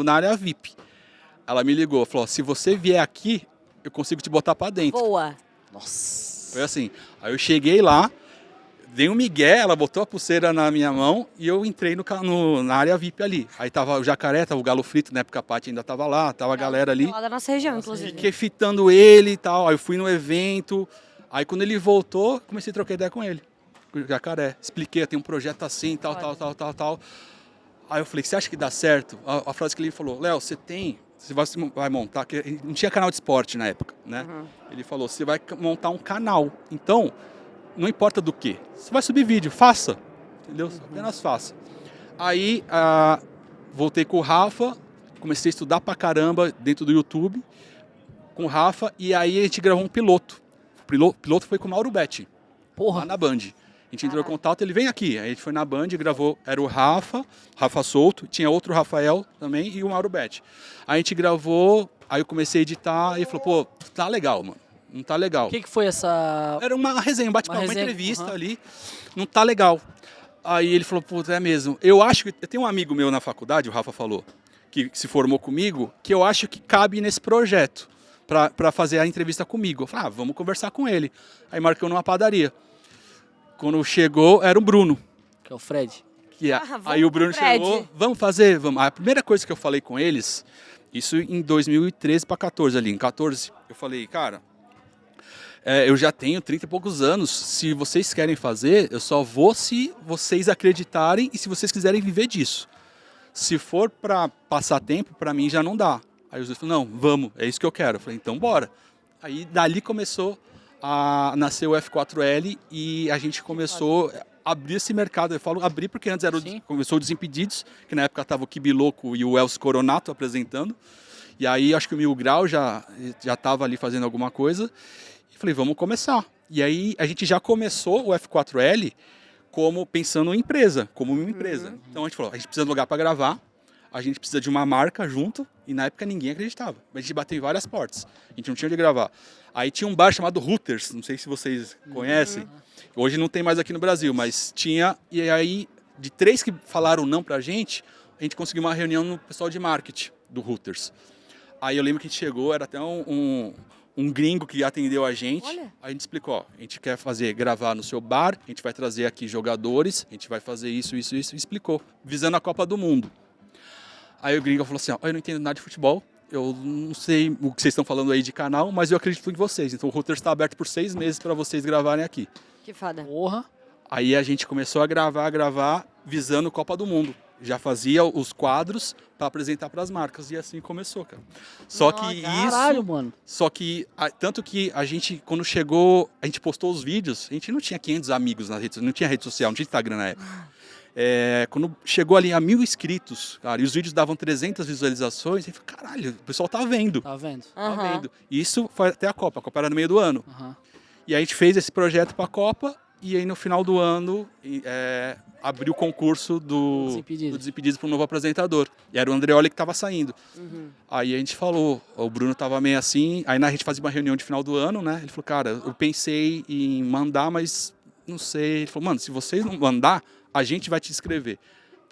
Speaker 3: na área VIP. Ela me ligou, falou, se você vier aqui, eu consigo te botar pra dentro.
Speaker 1: Boa.
Speaker 2: Nossa.
Speaker 3: Foi assim, aí eu cheguei lá, dei um migué, ela botou a pulseira na minha mão e eu entrei na área VIP ali. Aí tava o Jacaré, tava o Galo Frito, na época a Paty ainda tava lá, tava a galera ali.
Speaker 1: Lá da nossa região, inclusive.
Speaker 3: Fiquei fitando ele e tal, aí eu fui no evento, aí quando ele voltou, comecei a trocar ideia com ele, com o Jacaré. Expliquei, tem um projeto assim, tal. Aí eu falei, você acha que dá certo? A frase que ele falou, Léo, você vai montar, que não tinha canal de esporte na época, né? Ele falou, você vai montar um canal, então, não importa do que, você vai subir vídeo, faça, entendeu? Apenas faça. Aí, voltei com o Rafa, comecei a estudar pra caramba dentro do YouTube, com o Rafa, e aí a gente gravou um piloto. O piloto foi com o Mauro Betti,
Speaker 2: Porra.
Speaker 3: lá na Band. A gente entrou em contato, ele vem aqui. Aí a gente foi na Band, gravou, era o Rafa Souto, tinha outro Rafael também e o Mauro Betti. Aí a gente gravou, aí eu comecei a editar e ele falou, pô, tá legal, mano, não tá legal.
Speaker 2: O que foi essa...
Speaker 3: Era uma resenha, um bate-papo, uma
Speaker 2: resenha,
Speaker 3: entrevista
Speaker 2: uhum.
Speaker 3: ali, não tá legal. Aí ele falou, pô, é mesmo. Eu acho que, eu tenho um amigo meu na faculdade, o Rafa falou, que se formou comigo, que eu acho que cabe nesse projeto, pra fazer a entrevista comigo. Eu falei, vamos conversar com ele. Aí marcou numa padaria. Quando chegou, era o Bruno.
Speaker 2: Que é o Fred.
Speaker 3: Aí o Bruno
Speaker 1: Fred.
Speaker 3: chegou, vamos fazer, vamos. A primeira coisa que eu falei com eles, isso em 2013 para 14 ali, em 14, eu falei, cara, eu já tenho 30 e poucos anos, se vocês querem fazer, eu só vou se vocês acreditarem e se vocês quiserem viver disso. Se for para passar tempo, para mim já não dá. Aí os dois falaram, não, vamos, é isso que eu quero. Eu falei, então bora. Aí dali começou a nascer o F4L e a gente começou a abrir esse mercado. Eu falo abrir porque antes começou o Desimpedidos, que na época estava o Kibiloco e o Elcio Coronato apresentando. E aí acho que o Mil Grau já estava ali fazendo alguma coisa. E falei, vamos começar. E aí a gente já começou o F4L como pensando em empresa, como uma empresa. Então a gente falou, a gente precisa de um lugar para gravar, a gente precisa de uma marca junto, e na época ninguém acreditava. A gente bateu em várias portas, a gente não tinha onde gravar. Aí tinha um bar chamado Hooters, não sei se vocês conhecem, hoje não tem mais aqui no Brasil, mas tinha, e aí de 3 que falaram não pra gente, a gente conseguiu uma reunião no pessoal de marketing do Hooters. Aí eu lembro que a gente chegou, era até um gringo que atendeu a gente.
Speaker 1: Olha.
Speaker 3: Aí a gente explicou, ó, a gente quer gravar no seu bar, a gente vai trazer aqui jogadores, a gente vai fazer isso, e explicou, visando a Copa do Mundo. Aí o gringo falou assim, ó, eu não entendo nada de futebol, eu não sei o que vocês estão falando aí de canal, mas eu acredito em vocês, então o Hooters está aberto por 6 meses para vocês gravarem aqui.
Speaker 1: Que foda.
Speaker 2: Porra.
Speaker 3: Aí a gente começou a gravar, visando Copa do Mundo. Já fazia os quadros para apresentar para as marcas, e assim começou, cara. Só que
Speaker 2: Caralho, mano.
Speaker 3: Só que, tanto que a gente, quando chegou, a gente postou os vídeos, a gente não tinha 500 amigos nas redes, não tinha rede social, não tinha Instagram na época. Quando chegou ali a 1.000 inscritos, cara, e os vídeos davam 300 visualizações, a gente falou, caralho, o pessoal tá vendo.
Speaker 2: Tá vendo?
Speaker 3: Tá vendo. E isso foi até a Copa era no meio do ano.
Speaker 2: Aham.
Speaker 3: E aí a gente fez esse projeto para a Copa, e aí no final do ano abriu o concurso do Desimpedidos para um novo apresentador. E era o Andreoli que estava saindo. Aí a gente falou, o Bruno estava meio assim, aí a gente fazia uma reunião de final do ano, né? Ele falou, cara, eu pensei em mandar, mas não sei. Ele falou, mano, se vocês não mandar, a gente vai te inscrever.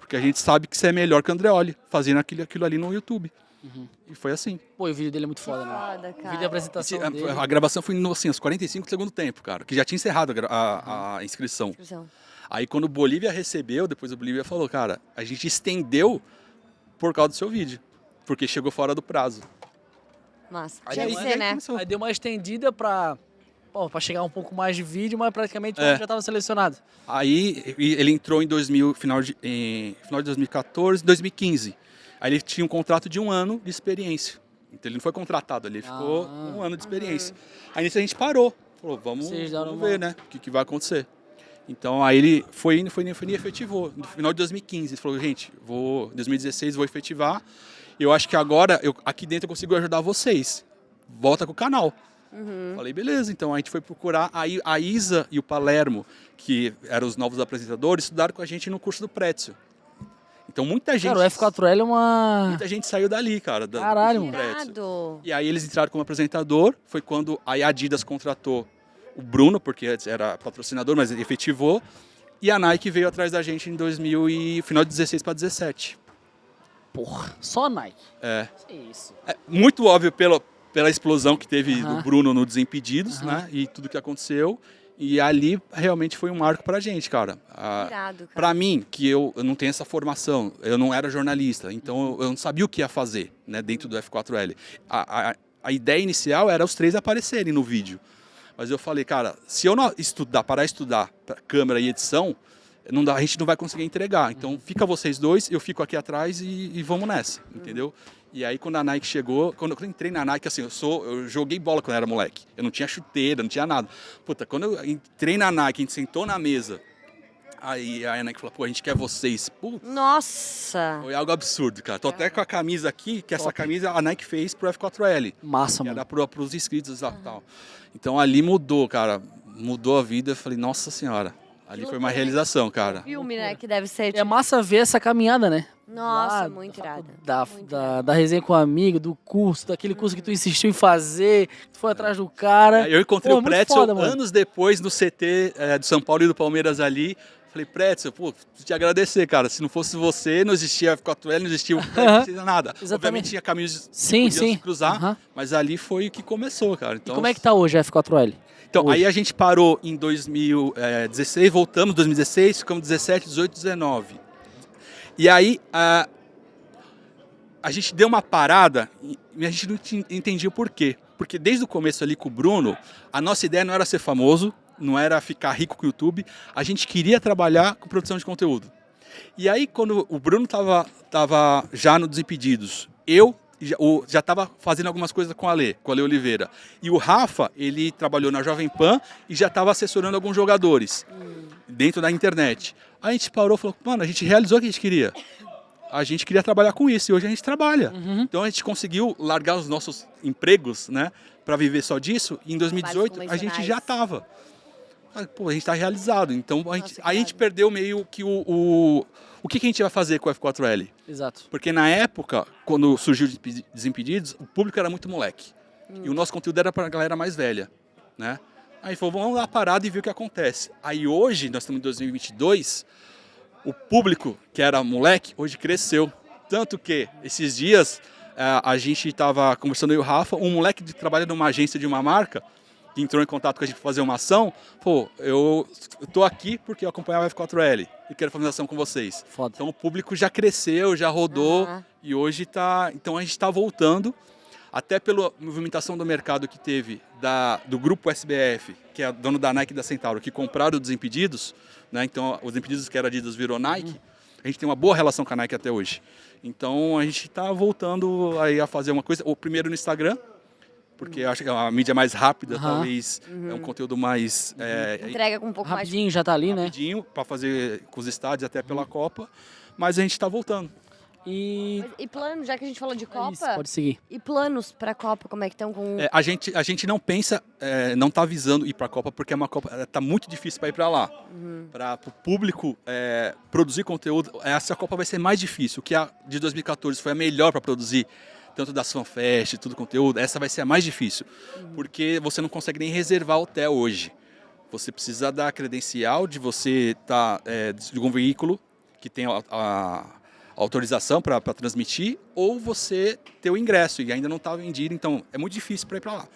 Speaker 3: porque a gente sabe que você é melhor que o Andreoli, fazendo aquilo ali no YouTube. E foi assim.
Speaker 2: Pô, e o vídeo dele é muito foda, né?
Speaker 1: Foda,
Speaker 2: O vídeo de
Speaker 1: cara.
Speaker 2: apresentação dele.
Speaker 3: A gravação foi assim, aos 45 do segundo tempo, cara, que já tinha encerrado a inscrição.
Speaker 1: Inscrição.
Speaker 3: Aí quando o Bolívia recebeu, depois o Bolívia falou, cara, a gente estendeu por causa do seu vídeo, porque chegou fora do prazo.
Speaker 1: Massa.
Speaker 3: Aí
Speaker 1: Tinha que
Speaker 3: aí
Speaker 1: ser, né?
Speaker 3: começou.
Speaker 2: Aí deu uma estendida pra chegar um pouco mais de vídeo, mas praticamente já tava selecionado.
Speaker 3: Aí ele entrou em final de 2014, 2015. Aí ele tinha um contrato de 1 ano de experiência. Então ele não foi contratado, ele ficou 1 ano de experiência. Aí nisso a gente parou. Falou, vamos ver, né? O que vai acontecer. Então aí ele foi indo e efetivou. No final de 2015, ele falou, gente, em 2016 vou efetivar. Eu acho que agora, aqui dentro eu consigo ajudar vocês. Volta com o canal. Falei, beleza. Então a gente foi procurar. Aí a Isa e o Palermo, que eram os novos apresentadores, estudaram com a gente no curso do Pretzel. Então muita gente...
Speaker 2: Cara, o F4L é uma...
Speaker 3: Muita gente saiu dali, cara.
Speaker 2: Caralho,
Speaker 3: do
Speaker 2: mano.
Speaker 3: Pretzel.
Speaker 1: Irado.
Speaker 3: E aí eles entraram como apresentador. Foi quando a Adidas contratou o Bruno, porque antes era patrocinador, mas ele efetivou. E a Nike veio atrás da gente em final de 16 para 17.
Speaker 2: Porra, só Nike.
Speaker 3: É.
Speaker 2: Que isso.
Speaker 3: É muito óbvio pela explosão que teve do Bruno no Desimpedidos, né? E tudo que aconteceu. E ali realmente foi um marco pra gente, cara.
Speaker 1: Irado, cara.
Speaker 3: Pra mim, que eu não tenho essa formação, eu não era jornalista, então eu não sabia o que ia fazer, né, dentro do F4L. A ideia inicial era os 3 aparecerem no vídeo. Mas eu falei, cara, se eu não parar de estudar câmera e edição, a gente não vai conseguir entregar. Então fica vocês dois, eu fico aqui atrás e vamos nessa, entendeu? E aí quando a Nike chegou, quando eu entrei na Nike, assim, eu joguei bola quando eu era moleque. Eu não tinha chuteira, não tinha nada. Puta, quando eu entrei na Nike, a gente sentou na mesa, aí a Nike falou, pô, a gente quer vocês. Putz,
Speaker 1: Nossa.
Speaker 3: foi algo absurdo, cara. Tô até com a camisa aqui, que essa camisa a Nike fez pro F4L.
Speaker 2: Massa,
Speaker 3: Que
Speaker 2: mano.
Speaker 3: era pros inscritos e tal. Então ali mudou, cara. Mudou a vida. Eu falei, nossa senhora. Ali foi uma realização, cara.
Speaker 1: Filme, né? Que deve ser.
Speaker 2: É massa ver essa caminhada, né?
Speaker 1: Nossa,
Speaker 2: Lá,
Speaker 1: muito irada.
Speaker 2: Da resenha com o amigo, do curso, daquele curso que tu insistiu em fazer, tu foi atrás do cara.
Speaker 3: Eu encontrei
Speaker 2: Pô,
Speaker 3: o
Speaker 2: muito
Speaker 3: Pretzel
Speaker 2: foda, mano.
Speaker 3: anos depois no CT do São Paulo e do Palmeiras ali. Falei, Pretzel, pô, preciso te agradecer, cara. Se não fosse você, não existia F4L, não existia o Pretzel, não existia nada.
Speaker 2: Exatamente.
Speaker 3: Obviamente tinha caminhos
Speaker 2: Sim,
Speaker 3: que podiam
Speaker 2: sim.
Speaker 3: se cruzar, mas ali foi o que começou, cara.
Speaker 2: E
Speaker 3: Então,
Speaker 2: como é que tá hoje a F4L?
Speaker 3: Então,
Speaker 2: hoje?
Speaker 3: aí a gente parou em 2016, voltamos em 2016, ficamos 17, 18, 19. E aí a gente deu uma parada e a gente não entendia o porquê. Porque desde o começo ali com o Bruno, a nossa ideia não era ser famoso, não era ficar rico com o YouTube, a gente queria trabalhar com produção de conteúdo. E aí quando o Bruno tava já no Desimpedidos, eu já estava fazendo algumas coisas com a Ale Oliveira. E o Rafa, ele trabalhou na Jovem Pan e já estava assessorando alguns jogadores dentro da internet. Aí a gente parou e falou, mano, a gente realizou o que a gente queria. A gente queria trabalhar com isso e hoje a gente trabalha. Então a gente conseguiu largar os nossos empregos, né, para viver só disso. E em 2018 a gente já estava. Pô, a gente está realizado. Então a gente perdeu meio que o que a gente vai fazer com o F4L?
Speaker 2: Exato.
Speaker 3: Porque na época, quando surgiu o Desimpedidos, o público era muito moleque. E o nosso conteúdo era para a galera mais velha, né? Aí falou, vamos dar uma parada e ver o que acontece. Aí hoje, nós estamos em 2022, o público que era moleque, hoje cresceu. Tanto que, esses dias, a gente estava conversando eu e o Rafa, um moleque que trabalha numa agência de uma marca, que entrou em contato com a gente para fazer uma ação, pô, eu tô aqui porque eu acompanhava o F4L e quero fazer uma ação com vocês.
Speaker 2: Foda.
Speaker 3: Então o público já cresceu, já rodou e hoje tá... Então a gente está voltando, até pela movimentação do mercado que teve do grupo SBF, que é dono da Nike e da Centauro, que compraram o Desimpedidos, né? Então os Desimpedidos que era Adidas virou Nike, a gente tem uma boa relação com a Nike até hoje. Então a gente está voltando aí a fazer uma coisa, o primeiro no Instagram, porque eu acho que é uma mídia mais rápida, talvez é um conteúdo mais...
Speaker 1: Entrega com um pouco mais
Speaker 2: Rapidinho, já tá ali, né?
Speaker 3: rapidinho, para fazer com os estádios, até pela Copa, mas a gente está voltando.
Speaker 2: E...
Speaker 1: E planos, já que a gente falou de Copa,
Speaker 2: Isso, pode seguir.
Speaker 1: e planos pra Copa, como é que estão com...
Speaker 3: A gente não pensa, não está visando ir para a Copa, porque é uma Copa, está muito difícil para ir para lá. Para o público produzir conteúdo, essa Copa vai ser mais difícil. O que a de 2014 foi a melhor para produzir, tanto das fanfest, tudo conteúdo, essa vai ser a mais difícil. Porque você não consegue nem reservar hotel hoje. Você precisa da credencial de você estar de um veículo que tem a autorização para transmitir, ou você ter o ingresso e ainda não está vendido, então é muito difícil para ir para lá.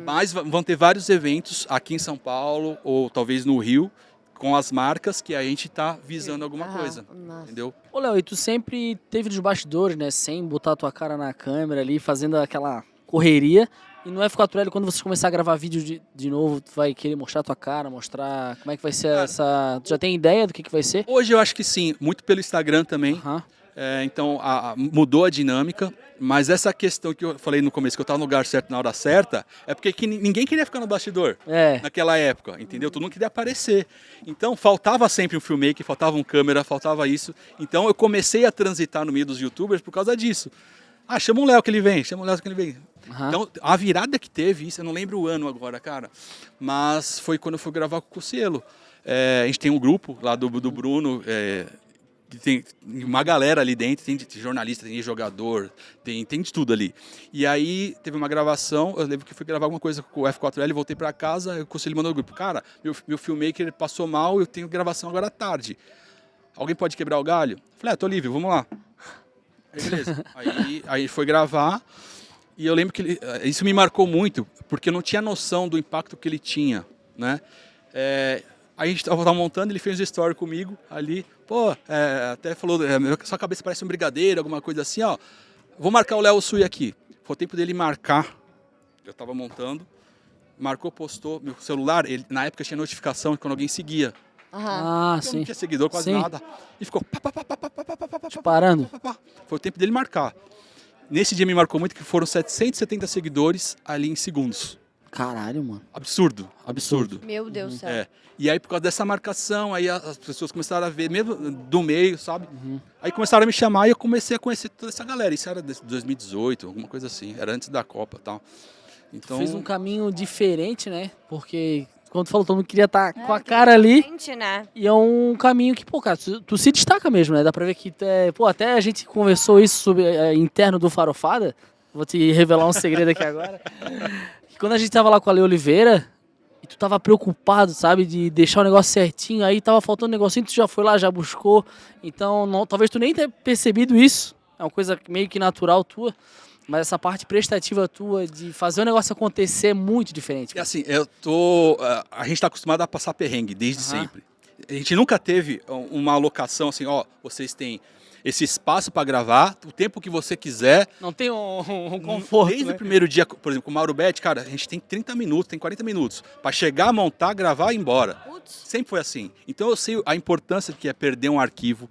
Speaker 3: Mas vão ter vários eventos aqui em São Paulo ou talvez no Rio com as marcas que a gente está visando alguma coisa, entendeu?
Speaker 2: Ô, Léo, e tu sempre teve nos bastidores, né? Sem botar a tua cara na câmera ali, fazendo aquela correria. E no F4L, quando você começar a gravar vídeo de novo, tu vai querer mostrar a tua cara, mostrar como é que vai ser essa... Tu já tem ideia do que vai ser?
Speaker 3: Hoje eu acho que sim, muito pelo Instagram também. Então mudou a dinâmica, mas essa questão que eu falei no começo, que eu estava no lugar certo na hora certa, é porque ninguém queria ficar no bastidor naquela época, entendeu? Todo mundo queria aparecer. Então faltava sempre um filmmaker, faltava um câmera, faltava isso. Então eu comecei a transitar no meio dos youtubers por causa disso. Chama o Léo que ele vem, chama o Léo que ele vem. Então, a virada que teve isso, eu não lembro o ano agora, cara, mas foi quando eu fui gravar com o Cossielo. A gente tem um grupo lá do Bruno, que tem uma galera ali dentro, tem jornalista, tem jogador, tem de tudo ali. E aí teve uma gravação, eu lembro que fui gravar alguma coisa com o F4L, voltei pra casa, o Cossielo mandou no grupo, cara, meu filmmaker passou mal, eu tenho gravação agora à tarde. Alguém pode quebrar o galho? Falei, tô livre, vamos lá. Aí, beleza. Aí foi gravar. E eu lembro que isso me marcou muito, porque eu não tinha noção do impacto que ele tinha, né? Aí a gente estava montando, ele fez um story comigo ali, até falou, sua cabeça parece um brigadeiro, alguma coisa assim, ó. Vou marcar o Léo Sui aqui. Foi o tempo dele marcar, eu estava montando, marcou, postou, meu celular, na época tinha notificação quando alguém seguia.
Speaker 2: Sim.
Speaker 3: Não tinha seguidor, quase nada. E ficou
Speaker 2: parando.
Speaker 3: Foi o tempo dele marcar. Nesse dia me marcou muito que foram 770 seguidores ali em segundos.
Speaker 2: Caralho, mano.
Speaker 3: Absurdo.
Speaker 1: Meu Deus do céu.
Speaker 3: E aí, por causa dessa marcação, aí as pessoas começaram a ver, mesmo do meio, sabe? Aí começaram a me chamar e eu comecei a conhecer toda essa galera. Isso era de 2018, alguma coisa assim. Era antes da Copa e tal. Então...
Speaker 2: Fez um caminho diferente, né? Porque... Quando tu falou, todo mundo queria estar com a cara ali.
Speaker 1: Né?
Speaker 2: E é um caminho que, cara, tu se destaca mesmo, né? Dá pra ver que, até a gente conversou isso sobre interno do Farofada. Vou te revelar um segredo aqui agora. Que quando a gente tava lá com a Lê Oliveira, e tu tava preocupado, sabe? De deixar o negócio certinho, aí tava faltando um negocinho, tu já foi lá, já buscou. Então, talvez tu nem tenha percebido isso. É uma coisa meio que natural tua. Mas essa parte prestativa tua de fazer o negócio acontecer é muito diferente.
Speaker 3: E assim, a gente está acostumado a passar perrengue desde sempre. A gente nunca teve uma alocação assim, vocês têm esse espaço para gravar, o tempo que você quiser.
Speaker 2: Não tem um conforto,
Speaker 3: desde
Speaker 2: né?
Speaker 3: o primeiro dia, por exemplo, com o Mauro Betti, cara, a gente tem 30 minutos, tem 40 minutos para chegar, montar, gravar e ir embora. Sempre foi assim. Então eu sei a importância que é perder um arquivo,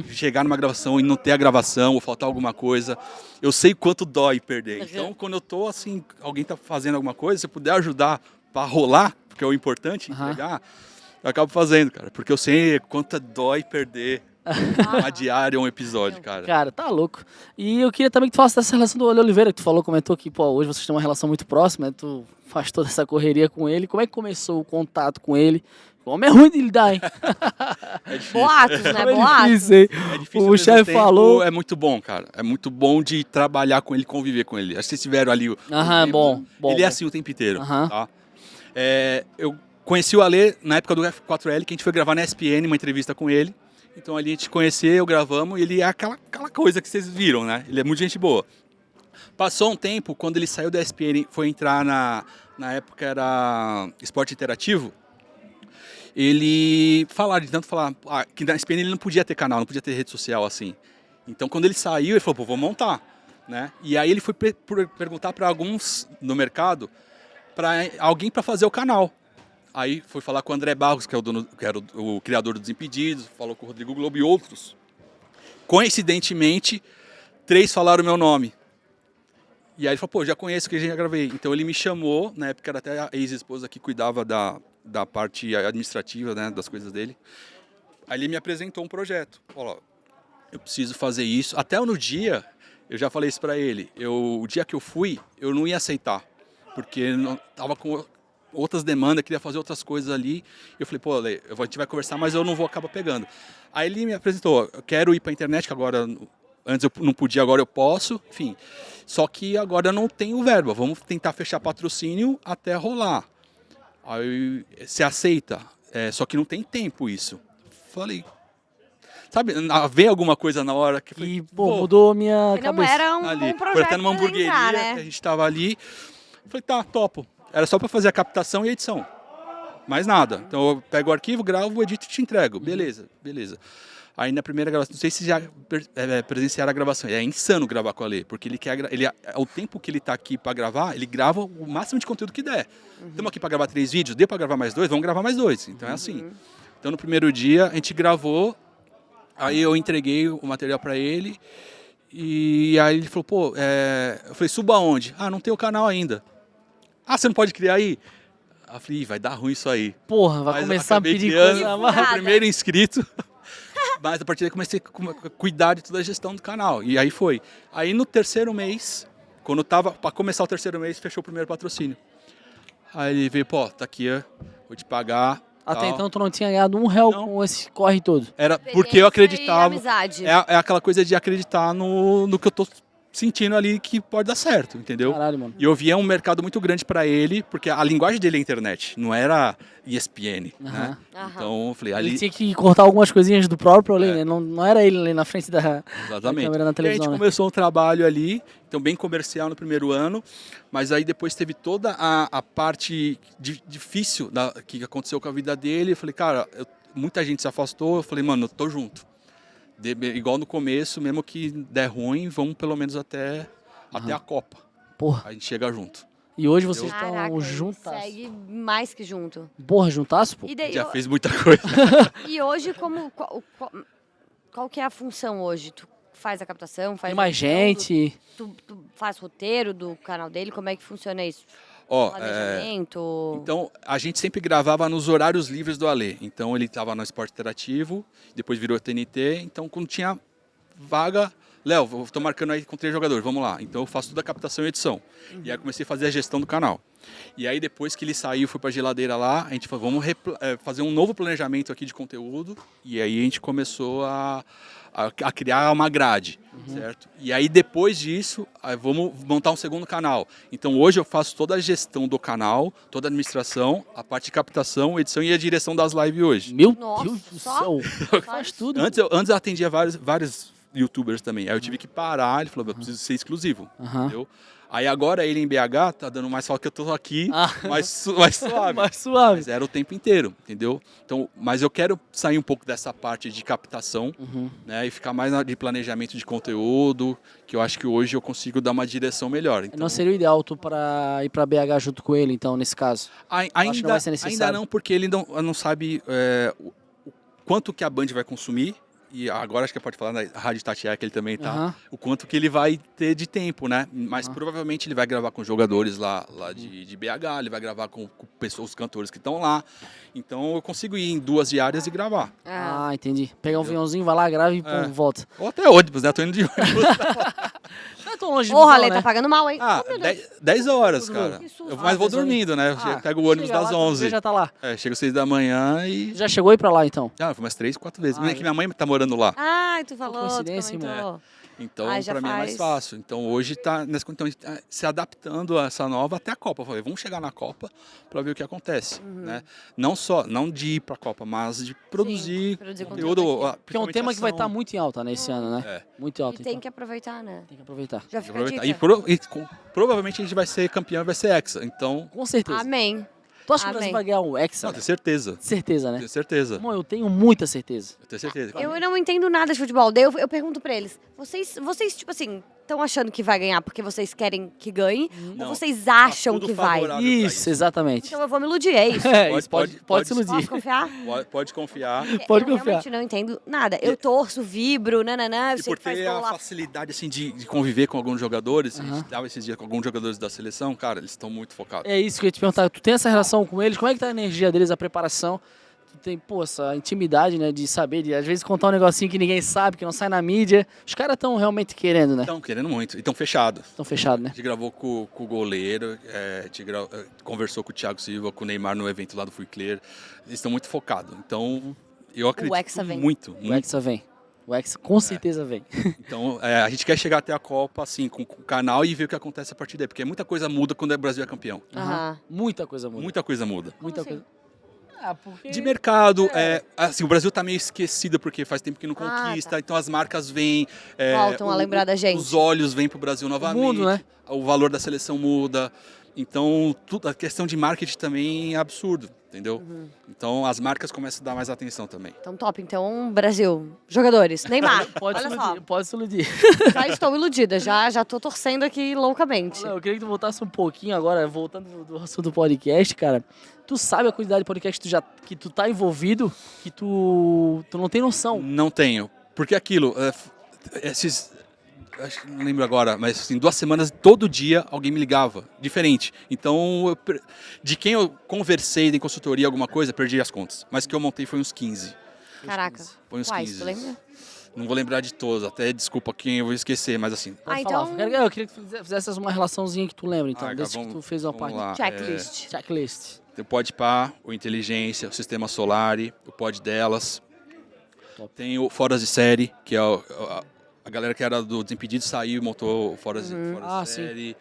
Speaker 3: chegar numa gravação e não ter a gravação, ou faltar alguma coisa. Eu sei quanto dói perder. Então, quando eu tô assim, alguém tá fazendo alguma coisa, se eu puder ajudar para rolar, porque é o importante, entregar, eu acabo fazendo, cara. Porque eu sei quanto dói perder uma diária, um episódio, cara.
Speaker 2: Cara, tá louco. E eu queria também que tu falasse dessa relação do Léo Oliveira, que tu comentou que, hoje vocês têm uma relação muito próxima, né? Tu faz toda essa correria com ele. Como é que começou o contato com ele? O homem é ruim de lidar, hein?
Speaker 3: É difícil.
Speaker 1: Boatos, né?
Speaker 2: É difícil, hein?
Speaker 3: É difícil,
Speaker 2: o chefe falou.
Speaker 3: É muito bom, cara. É muito bom de trabalhar com ele, conviver com ele. Acho que vocês tiveram ali o
Speaker 2: bom.
Speaker 3: Ele é assim o tempo inteiro, tá? Eu conheci o Alê na época do F4L, que a gente foi gravar na ESPN, uma entrevista com ele. Então ali a gente conheceu, gravamos, e ele é aquela coisa que vocês viram, né? Ele é muito gente boa. Passou um tempo, quando ele saiu da ESPN, foi entrar na época era Esporte Interativo, ele de tanto falar que na ESPN ele não podia ter canal, não podia ter rede social assim. Então quando ele saiu, ele falou, vou montar, né? E aí ele foi perguntar para alguns no mercado, para alguém para fazer o canal. Aí foi falar com o André Barros, que era o criador do Desimpedidos, falou com o Rodrigo Globo e outros. Coincidentemente, 3 falaram o meu nome. E aí ele falou, já conheço, que já gravei. Então ele me chamou, na época era até a ex-esposa que cuidava da parte administrativa, né, das coisas dele. Aí ele me apresentou um projeto. Falou, eu preciso fazer isso. Até no dia, eu já falei isso para ele, o dia que eu fui, eu não ia aceitar. Porque eu tava com outras demandas, queria fazer outras coisas ali. Eu falei, Ale, a gente vai conversar, mas eu não vou acabar pegando. Aí ele me apresentou, eu quero ir para a internet, que agora, antes eu não podia, agora eu posso, enfim. Só que agora eu não tenho verba, vamos tentar fechar patrocínio até rolar. Aí você aceita, só que não tem tempo isso. Falei, sabe, ver alguma coisa na hora. Que eu falei,
Speaker 2: E, pô, mudou minha
Speaker 1: Não
Speaker 2: cabeça.
Speaker 1: era um
Speaker 3: ali.
Speaker 1: bom
Speaker 3: Foi
Speaker 1: projeto
Speaker 3: até numa
Speaker 1: pra
Speaker 3: hamburgueria
Speaker 1: entrar,
Speaker 3: que
Speaker 1: né?
Speaker 3: a gente tava ali. Eu falei, tá, topo. Era só pra fazer a captação e a edição. Mais nada. Então eu pego o arquivo, gravo, edito e te entrego. Beleza, beleza. Aí na primeira gravação, não sei se já presenciaram a gravação. É insano gravar com a Lê, porque ele quer. O tempo que ele tá aqui pra gravar, ele grava o máximo de conteúdo que der. Estamos aqui pra gravar 3 vídeos, deu pra gravar mais 2, vamos gravar mais 2. Então é assim. Então no primeiro dia a gente gravou, aí eu entreguei o material pra ele. E aí ele falou, pô, eu falei, suba aonde? Ah, não tem o canal ainda. Ah, você não pode criar aí? Aí eu falei, vai dar ruim isso aí.
Speaker 2: Porra, vai
Speaker 3: Mas
Speaker 2: começar a
Speaker 3: acabei
Speaker 2: pedir
Speaker 3: criando,
Speaker 2: coisa a
Speaker 3: fui
Speaker 2: mais.
Speaker 3: o primeiro inscrito. Mas a partir daí comecei a cuidar de toda a gestão do canal. E aí foi. Aí no terceiro mês, quando tava para começar o terceiro mês, fechou o primeiro patrocínio. Aí ele veio, pô, tá aqui, vou te pagar.
Speaker 2: Até
Speaker 3: tal.
Speaker 2: então tu não tinha ganhado R$1
Speaker 3: Não.
Speaker 2: com esse corre todo.
Speaker 3: Era porque eu
Speaker 1: Experiência e
Speaker 3: acreditava.
Speaker 1: amizade.
Speaker 3: É aquela coisa de acreditar no que eu tô sentindo ali que pode dar certo, entendeu?
Speaker 2: Caralho, mano.
Speaker 3: E eu via um mercado muito grande para ele, porque a linguagem dele é internet, não era ESPN, né?
Speaker 1: Aham.
Speaker 3: Então eu falei,
Speaker 2: Ele
Speaker 3: ali
Speaker 2: tinha que cortar algumas coisinhas do próprio ali, né? Não era ele ali na frente da
Speaker 3: exatamente.
Speaker 2: câmera na
Speaker 3: E a
Speaker 2: televisão,
Speaker 3: gente
Speaker 2: né?
Speaker 3: começou um trabalho ali, então bem comercial no primeiro ano, mas aí depois teve toda a parte difícil que aconteceu com a vida dele. Eu falei, cara, muita gente se afastou, eu falei, mano, eu tô junto. Igual no começo, mesmo que der ruim, vamos pelo menos até a Copa.
Speaker 2: Porra.
Speaker 3: A gente chega junto.
Speaker 2: E hoje vocês
Speaker 1: Caraca,
Speaker 2: estão
Speaker 1: ele
Speaker 2: juntas.
Speaker 1: segue mais que junto.
Speaker 2: Porra, juntasso, pô?
Speaker 1: E, daí,
Speaker 3: Já fez muita coisa.
Speaker 1: e hoje, qual que é a função hoje? Tu faz a captação? Faz
Speaker 2: Tem mais
Speaker 1: edição,
Speaker 2: gente.
Speaker 1: Tu faz roteiro do canal dele? Como é que funciona isso?
Speaker 3: Ó,
Speaker 1: Planejamento?
Speaker 3: então, a gente sempre gravava nos horários livres do Alê. Então, ele estava no Esporte Interativo, depois virou TNT. Então, quando tinha vaga, Léo, estou marcando aí com 3 jogadores, vamos lá. Então, eu faço toda a captação e edição. E aí, comecei a fazer a gestão do canal. E aí, depois que ele saiu, fui para a geladeira lá, a gente falou, vamos fazer um novo planejamento aqui de conteúdo. E aí, a gente começou a criar uma grade, certo? E aí, depois disso, vamos montar um segundo canal. Então, hoje eu faço toda a gestão do canal, toda a administração, a parte de captação, edição e a direção das lives hoje.
Speaker 2: Meu
Speaker 1: Nossa,
Speaker 2: Deus do
Speaker 1: só?
Speaker 2: céu. Faz tudo.
Speaker 3: Antes eu atendia vários youtubers também. Aí eu tive que parar, ele falou, eu preciso ser exclusivo, entendeu? Aí agora ele em BH tá dando mais falta que eu tô aqui, mais suave.
Speaker 2: Mais suave.
Speaker 3: Mas era o tempo inteiro, entendeu? Então, mas eu quero sair um pouco dessa parte de captação, né, e ficar mais de planejamento de conteúdo, que eu acho que hoje eu consigo dar uma direção melhor. Então,
Speaker 2: Não seria o ideal tu para ir pra BH junto com ele, então, nesse caso? Acho que não vai ser necessário.
Speaker 3: ainda não, porque ele não sabe o quanto que a Band vai consumir. E agora acho que pode falar na Rádio Tatiaia, que ele também tá. O quanto que ele vai ter de tempo, né? Mas provavelmente ele vai gravar com jogadores lá de BH, ele vai gravar com pessoas, os cantores que estão lá. Então eu consigo ir em 2 diárias e gravar.
Speaker 2: Ah, entendi. Pegar um aviãozinho, vai lá, grava e pô, volta.
Speaker 3: Ou até ônibus, né? Eu tô indo de ônibus.
Speaker 2: Não é tão longe de
Speaker 1: Porra,
Speaker 2: busão,
Speaker 1: Ale,
Speaker 2: né?
Speaker 1: tá pagando mal, hein?
Speaker 3: Ah, 10 horas, cara.
Speaker 1: Que susto.
Speaker 3: Mas vou
Speaker 2: 10 horas.
Speaker 3: dormindo, né? Eu pego o ônibus
Speaker 2: chega
Speaker 3: das
Speaker 2: lá,
Speaker 3: 11.
Speaker 2: Já tá lá.
Speaker 3: Chego às 6 da manhã e...
Speaker 2: Já chegou aí pra lá, então?
Speaker 3: Ah, foi umas 3, 4 vezes.
Speaker 2: Ah,
Speaker 3: que minha mãe tá morando lá.
Speaker 1: Ai, tu falou, tu
Speaker 2: coincidência,
Speaker 1: comentou.
Speaker 3: Então,
Speaker 1: Ah, já
Speaker 3: para mim é mais
Speaker 1: faz.
Speaker 3: fácil. Então, hoje está se adaptando a essa nova até a Copa. Eu falei, vamos chegar na Copa para ver o que acontece, né? Não de ir para a Copa, mas de produzir
Speaker 1: produzir
Speaker 3: conteúdo.
Speaker 1: conteúdo aqui.
Speaker 2: Porque é um tema que vai estar muito em alta, né, esse ano, né?
Speaker 3: É.
Speaker 2: Muito alto,
Speaker 1: E tem
Speaker 2: então.
Speaker 1: que aproveitar, né?
Speaker 2: Tem que aproveitar.
Speaker 1: Já fica a dica.
Speaker 3: Provavelmente a gente vai ser campeão e vai ser hexa. Então,
Speaker 2: Com certeza.
Speaker 1: Amém.
Speaker 2: Tu acha que o
Speaker 1: Amém.
Speaker 2: Brasil vai ganhar um Hexa?
Speaker 3: não, tenho certeza.
Speaker 2: Certeza, né?
Speaker 3: Tenho certeza.
Speaker 2: Bom, eu tenho muita certeza.
Speaker 3: Eu tenho certeza.
Speaker 1: Eu não entendo nada de futebol. Daí eu pergunto pra eles, vocês tipo assim, estão achando que vai ganhar porque vocês querem que ganhe?
Speaker 3: Não.
Speaker 1: Ou vocês acham
Speaker 3: Tá tudo
Speaker 1: que vai?
Speaker 3: favorável. pra
Speaker 2: Isso,
Speaker 3: isso.
Speaker 2: exatamente.
Speaker 1: Então eu vou me iludir, é isso.
Speaker 2: É,
Speaker 3: Pode-
Speaker 2: isso pode
Speaker 3: pode-
Speaker 2: se iludir.
Speaker 1: Posso confiar?
Speaker 3: Pode confiar.
Speaker 2: Pode
Speaker 1: eu
Speaker 2: confiar.
Speaker 1: realmente não entendo nada. Eu torço, vibro, nananã, eu
Speaker 3: E
Speaker 1: sei
Speaker 3: por
Speaker 1: que faz
Speaker 3: ter
Speaker 1: gol
Speaker 3: a
Speaker 1: lá.
Speaker 3: facilidade assim, de conviver com alguns jogadores, a gente tava esses dias com alguns jogadores da seleção, cara, eles estão muito focados.
Speaker 2: É isso que eu ia te perguntar. Tu tem essa relação com eles? Como é que tá a energia deles, a preparação? Tu tem, pô, essa intimidade, né, de saber, de às vezes contar um negocinho que ninguém sabe, que não sai na mídia. Os caras estão realmente querendo, né?
Speaker 3: Estão querendo muito. E estão fechados.
Speaker 2: Estão fechados,
Speaker 3: A
Speaker 2: né?
Speaker 3: gente gravou com o goleiro, conversou com o Thiago Silva, com o Neymar no evento lá do Fui Clear. Eles estão muito focados. Então, eu acredito
Speaker 1: Hexa vem.
Speaker 3: muito.
Speaker 2: O Hexa vem. O Hexa com certeza vem.
Speaker 3: Então, a gente quer chegar até a Copa, assim, com o canal e ver o que acontece a partir daí. Porque muita coisa muda quando o Brasil é campeão.
Speaker 1: Aham.
Speaker 2: Muita coisa muda.
Speaker 3: Muita coisa muda.
Speaker 2: Muita
Speaker 1: assim?
Speaker 2: coisa. Porque...
Speaker 3: De mercado, assim, o Brasil tá meio esquecido porque faz tempo que não conquista,
Speaker 1: tá.
Speaker 3: então as marcas vêm...
Speaker 1: Voltam a lembrar da gente.
Speaker 3: Os olhos vêm pro Brasil novamente,
Speaker 2: mundo, né?
Speaker 3: O valor da seleção muda, então a questão de marketing também é absurdo, entendeu? Então as marcas começam a dar mais atenção também.
Speaker 1: Então, top. Então, Brasil, jogadores, Neymar,
Speaker 2: Pode
Speaker 1: olha
Speaker 2: se
Speaker 1: só,
Speaker 2: iludir, pode se iludir.
Speaker 1: já estou iludida, já tô torcendo aqui loucamente.
Speaker 2: Eu queria que tu voltasse um pouquinho agora, voltando do assunto do podcast, cara. Tu sabe a quantidade de podcast que tu tá envolvido, que tu não tem noção.
Speaker 3: Não tenho, porque aquilo, acho que não lembro agora, mas assim, 2 semanas, todo dia alguém me ligava, diferente. Então, de quem eu conversei em consultoria, alguma coisa, perdi as contas. Mas que eu montei foi uns 15.
Speaker 1: Caraca.
Speaker 3: Foi uns
Speaker 1: Quais,
Speaker 3: 15.
Speaker 1: tu lembra?
Speaker 3: Não vou lembrar de todos, até desculpa quem eu vou esquecer, mas assim.
Speaker 2: Pode
Speaker 1: então...
Speaker 2: falar. Eu queria que tu fizesse uma relaçãozinha que tu lembra, então,
Speaker 3: cara,
Speaker 2: desses que tu fez uma parte.
Speaker 3: lá.
Speaker 1: Checklist.
Speaker 2: Checklist.
Speaker 3: Tem o Podpah, o Inteligência, o Sistema Solar, o Pod Delas.
Speaker 2: Top.
Speaker 3: Tem o Foras de Série, que é a galera que era do Desimpedido saiu e montou o Foras de Série.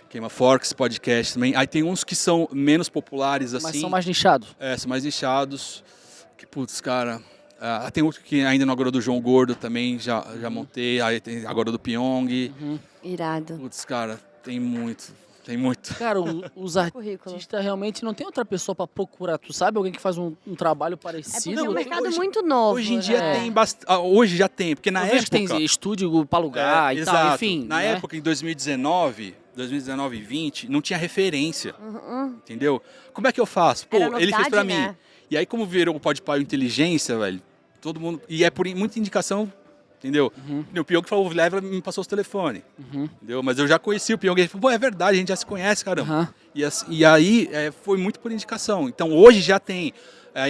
Speaker 3: Queima Forks, podcast também. Aí tem uns que são menos populares, assim.
Speaker 2: Mas são mais nichados.
Speaker 3: São mais nichados. Que, putz, cara... tem outro que ainda não agora do João Gordo também, já montei. Aí tem agora do Pyong.
Speaker 1: Irado.
Speaker 3: Putz, cara, tem muito. Tem muito.
Speaker 2: Cara, os artistas realmente não tem outra pessoa pra procurar. Tu sabe alguém que faz um trabalho
Speaker 1: É
Speaker 2: parecido?
Speaker 1: porque é um mercado
Speaker 3: hoje-
Speaker 1: muito novo.
Speaker 3: Hoje em dia
Speaker 1: né?
Speaker 3: tem bastante. Hoje já tem, porque na
Speaker 2: Eu vejo que
Speaker 3: época.
Speaker 2: tem estúdio pra alugar e tal,
Speaker 3: exato.
Speaker 2: enfim.
Speaker 3: Na
Speaker 2: né?
Speaker 3: época, em 2019 e 2020, não tinha referência. Entendeu? Como é que eu faço? Pô,
Speaker 1: Era
Speaker 3: ele fez pra
Speaker 1: novidade,
Speaker 3: mim.
Speaker 1: né?
Speaker 3: E aí, como virou o Podpah Inteligência, velho, todo mundo. E é por muita indicação. Entendeu? O Pyong falou, leva, me passou os telefones. Entendeu? Mas eu já conheci o Pyong. Ele falou, pô, é verdade, a gente já se conhece, caramba. E aí foi muito por indicação. Então hoje já tem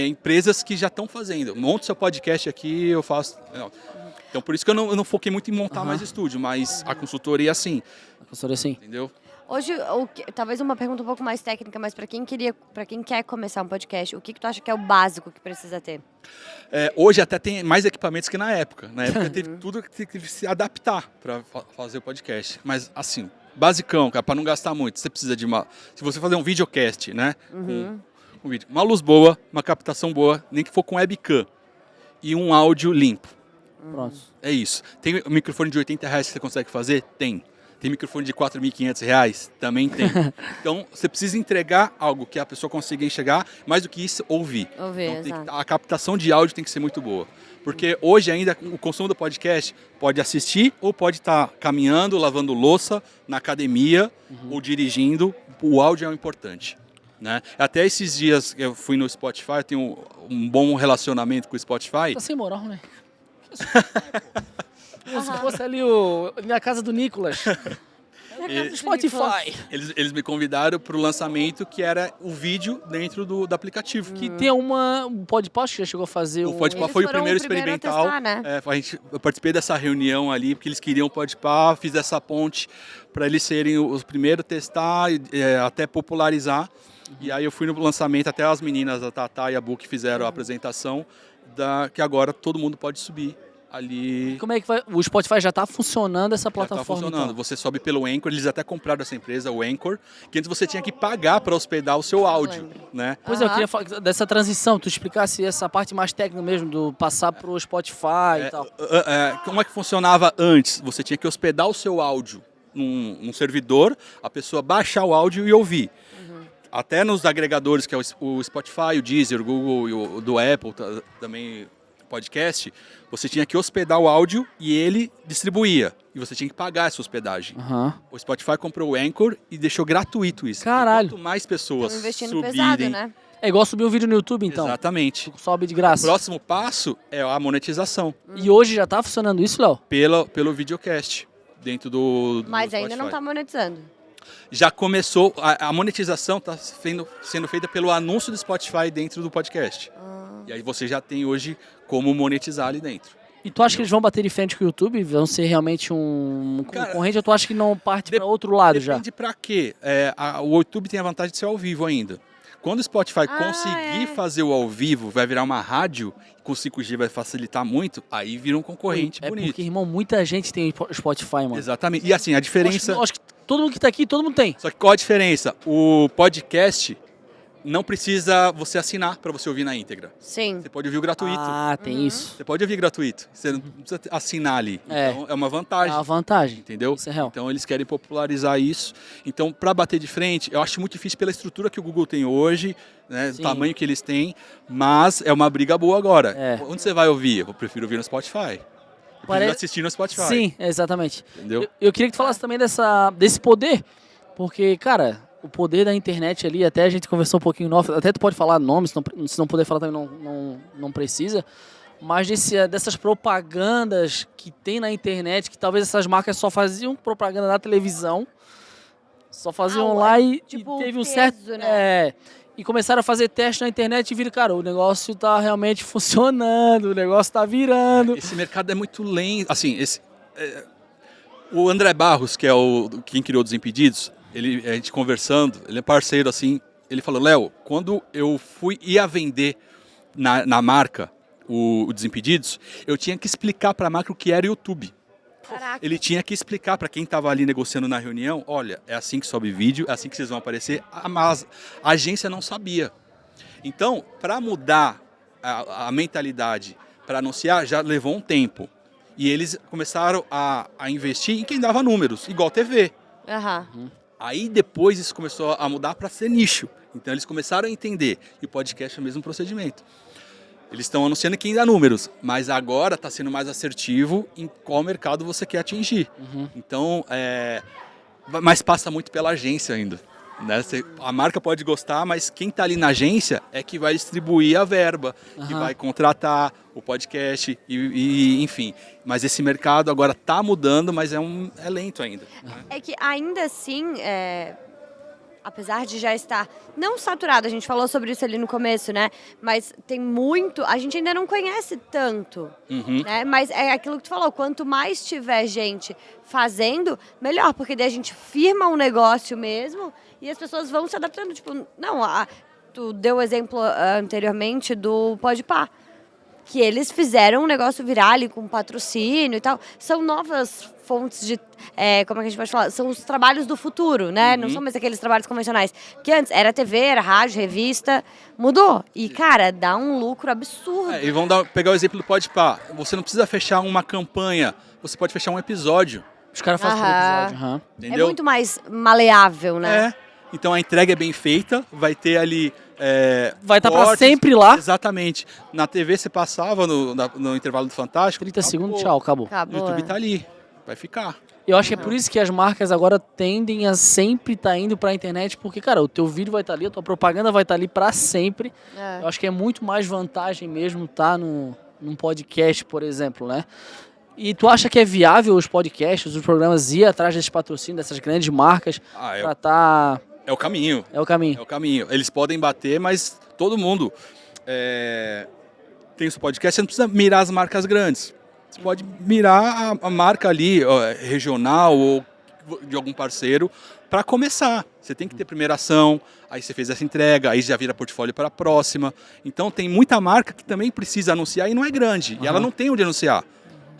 Speaker 3: empresas que já estão fazendo. Monta seu podcast aqui, eu faço. Então por isso que eu não foquei muito em montar mais estúdio, mas a consultoria sim.
Speaker 2: A consultoria sim.
Speaker 3: Entendeu?
Speaker 1: Hoje, talvez uma pergunta um pouco mais técnica, mas para quem quer começar um podcast, o que tu acha que é o básico que precisa ter?
Speaker 3: Hoje até tem mais equipamentos que na época. Na época teve tudo que teve que se adaptar para fazer o podcast. Mas assim, basicão, cara, para não gastar muito, você precisa de se você fazer um videocast, né? Com vídeo, uma luz boa, uma captação boa, nem que for com webcam e um áudio limpo.
Speaker 2: Pronto.
Speaker 3: É isso. Tem um microfone de R$80 que você consegue fazer? Tem. Tem microfone de R$4.500? Também tem. Então, você precisa entregar algo que a pessoa consiga enxergar, mais do que isso, ouvir. Então, a captação de áudio tem que ser muito boa. Porque hoje ainda o consumo do podcast pode assistir ou pode estar caminhando, lavando louça, na academia ou dirigindo. O áudio é o importante. Né? Até esses dias eu fui no Spotify, eu tenho um bom relacionamento com o Spotify.
Speaker 2: Tá sem moral, né? Se fosse ali na casa do Nicolas. Spotify.
Speaker 3: Eles me convidaram para o lançamento que era o vídeo dentro do aplicativo.
Speaker 2: Que tem um Podpah que já chegou a fazer.
Speaker 3: O Podpah foi o primeiro experimental.
Speaker 1: Testar, né?
Speaker 3: Eu participei dessa reunião ali, porque eles queriam o Podpah, fiz essa ponte para eles serem os primeiros a testar, até popularizar. E aí eu fui no lançamento, até as meninas, a Tatá e a Bu, que fizeram a apresentação, que agora todo mundo pode subir ali.
Speaker 2: Como é que vai? O Spotify já está funcionando essa
Speaker 3: Já
Speaker 2: plataforma?
Speaker 3: está funcionando.
Speaker 2: Então.
Speaker 3: Você sobe pelo Anchor, eles até compraram essa empresa, o Anchor, que antes você tinha que pagar para hospedar o seu áudio, né?
Speaker 2: Pois eu queria falar dessa transição, tu explicasse essa parte mais técnica mesmo, do passar pro Spotify e tal.
Speaker 3: Como é que funcionava antes? Você tinha que hospedar o seu áudio num servidor, a pessoa baixar o áudio e ouvir. Até nos agregadores, que é o Spotify, o Deezer, o Google e o do Apple também, podcast, você tinha que hospedar o áudio e ele distribuía. E você tinha que pagar essa hospedagem. O Spotify comprou o Anchor e deixou gratuito isso.
Speaker 2: Caralho.
Speaker 3: E quanto mais pessoas
Speaker 1: Estão investindo
Speaker 3: subirem...
Speaker 1: pesado, né?
Speaker 2: É igual subir um vídeo no YouTube, então.
Speaker 3: Exatamente.
Speaker 2: Sobe de
Speaker 3: O
Speaker 2: graça.
Speaker 3: próximo passo é a monetização.
Speaker 2: E hoje já tá funcionando isso, Léo?
Speaker 3: Pelo videocast. Dentro do
Speaker 1: Mas ainda
Speaker 3: Spotify.
Speaker 1: não está monetizando.
Speaker 3: Já começou, a monetização está sendo feita pelo anúncio do Spotify dentro do podcast. E aí você já tem hoje como monetizar ali dentro.
Speaker 2: E tu acha que eles vão bater de frente com o YouTube? Vão ser realmente um concorrente? Ou tu acha que não parte para outro lado já?
Speaker 3: Depende para quê. O YouTube tem a vantagem de ser ao vivo ainda. Quando o Spotify conseguir fazer o ao vivo, vai virar uma rádio, com 5G vai facilitar muito, aí vira um concorrente bonito.
Speaker 2: Porque, irmão, muita gente tem Spotify, mano.
Speaker 3: Exatamente. E assim, a diferença...
Speaker 2: Acho que todo mundo que tá aqui, todo mundo tem.
Speaker 3: Só que qual a diferença? O podcast, não precisa você assinar para você ouvir na íntegra.
Speaker 1: Sim.
Speaker 3: Você pode ouvir o gratuito.
Speaker 2: Ah, tem isso.
Speaker 3: Você pode ouvir gratuito. Você não precisa assinar ali.
Speaker 2: É.
Speaker 3: Então, é uma
Speaker 2: É
Speaker 3: vantagem.
Speaker 2: uma vantagem.
Speaker 3: Entendeu?
Speaker 2: Isso é real.
Speaker 3: Então eles querem popularizar isso. Então, para bater de frente, eu acho muito difícil pela estrutura que o Google tem hoje, né, o
Speaker 2: Sim.
Speaker 3: tamanho que eles têm, mas é uma briga boa agora.
Speaker 2: É.
Speaker 3: Onde você vai ouvir? Eu prefiro ouvir no Spotify. Eu prefiro assistir no Spotify.
Speaker 2: Sim, exatamente.
Speaker 3: Entendeu?
Speaker 2: Eu queria que tu falasse também desse poder, porque, cara, o poder da internet ali, até a gente conversou um pouquinho no off, até tu pode falar nome, se não puder falar também não precisa, mas dessas propagandas que tem na internet, que talvez essas marcas só faziam propaganda na televisão, só faziam lá e
Speaker 1: tipo,
Speaker 2: teve um
Speaker 1: peso,
Speaker 2: certo...
Speaker 1: né?
Speaker 2: E começaram a fazer teste na internet e viram, cara, o negócio tá realmente funcionando, o negócio tá virando.
Speaker 3: Esse mercado é muito lento. Assim, o André Barros, que é quem criou Desimpedidos, a gente conversando, ele é parceiro assim, ele falou, Léo, quando eu ia vender na marca o Desimpedidos, eu tinha que explicar para a marca o que era o YouTube.
Speaker 1: Caraca.
Speaker 3: Ele tinha que explicar para quem estava ali negociando na reunião, olha, é assim que sobe vídeo, é assim que vocês vão aparecer, mas a agência não sabia. Então, para mudar a mentalidade, para anunciar, já levou um tempo. E eles começaram a investir em quem dava números, igual TV.
Speaker 1: Aham.
Speaker 3: Aí depois isso começou a mudar para ser nicho. Então eles começaram a entender. E o podcast é o mesmo procedimento. Eles estão anunciando quem dá números, mas agora está sendo mais assertivo em qual mercado você quer atingir. Então, mas passa muito pela agência ainda. Né? A marca pode gostar, mas quem está ali na agência é que vai distribuir a verba, que vai contratar o podcast, enfim. Mas esse mercado agora está mudando, mas é lento ainda. Né?
Speaker 1: É que ainda assim, apesar de já estar não saturado, a gente falou sobre isso ali no começo, né? Mas tem muito, a gente ainda não conhece tanto, né? Mas é aquilo que tu falou, quanto mais tiver gente fazendo, melhor, porque daí a gente firma um negócio mesmo e as pessoas vão se adaptando. Tipo, não, tu deu o exemplo anteriormente do Podpah, que eles fizeram um negócio viral ali com patrocínio e tal. São novas fontes de... como é que a gente pode falar? São os trabalhos do futuro, né? Não são mais aqueles trabalhos convencionais. Que antes era TV, era rádio, revista. Mudou. E, cara, dá um lucro absurdo.
Speaker 3: E vamos pegar o exemplo do Podpah. Você não precisa fechar uma campanha, você pode fechar um episódio.
Speaker 2: Os caras fazem por episódio.
Speaker 3: Entendeu?
Speaker 1: É muito mais maleável, né?
Speaker 3: Então a entrega é bem feita, vai ter ali...
Speaker 2: vai estar pra
Speaker 3: cortes.
Speaker 2: sempre lá.
Speaker 3: Exatamente. Na TV você passava no intervalo do Fantástico.
Speaker 2: 30 segundos, tchau, acabou.
Speaker 3: O YouTube tá ali, vai ficar.
Speaker 2: Eu acho que é por isso que as marcas agora tendem a sempre estar indo pra internet, porque, cara, o teu vídeo vai estar ali, a tua propaganda vai estar ali pra sempre. Eu acho que é muito mais vantagem mesmo estar num podcast, por exemplo, né? E tu acha que é viável os podcasts, os programas ir atrás desses patrocínios, dessas grandes marcas, pra estar...
Speaker 3: É o caminho.
Speaker 2: É o caminho.
Speaker 3: É o caminho. Eles podem bater, mas todo mundo tem o seu podcast. Você não precisa mirar as marcas grandes. Você pode mirar a marca ali, regional ou de algum parceiro, para começar. Você tem que ter primeira ação, aí você fez essa entrega, aí já vira portfólio para a próxima. Então tem muita marca que também precisa anunciar e não é grande. E ela não tem onde anunciar.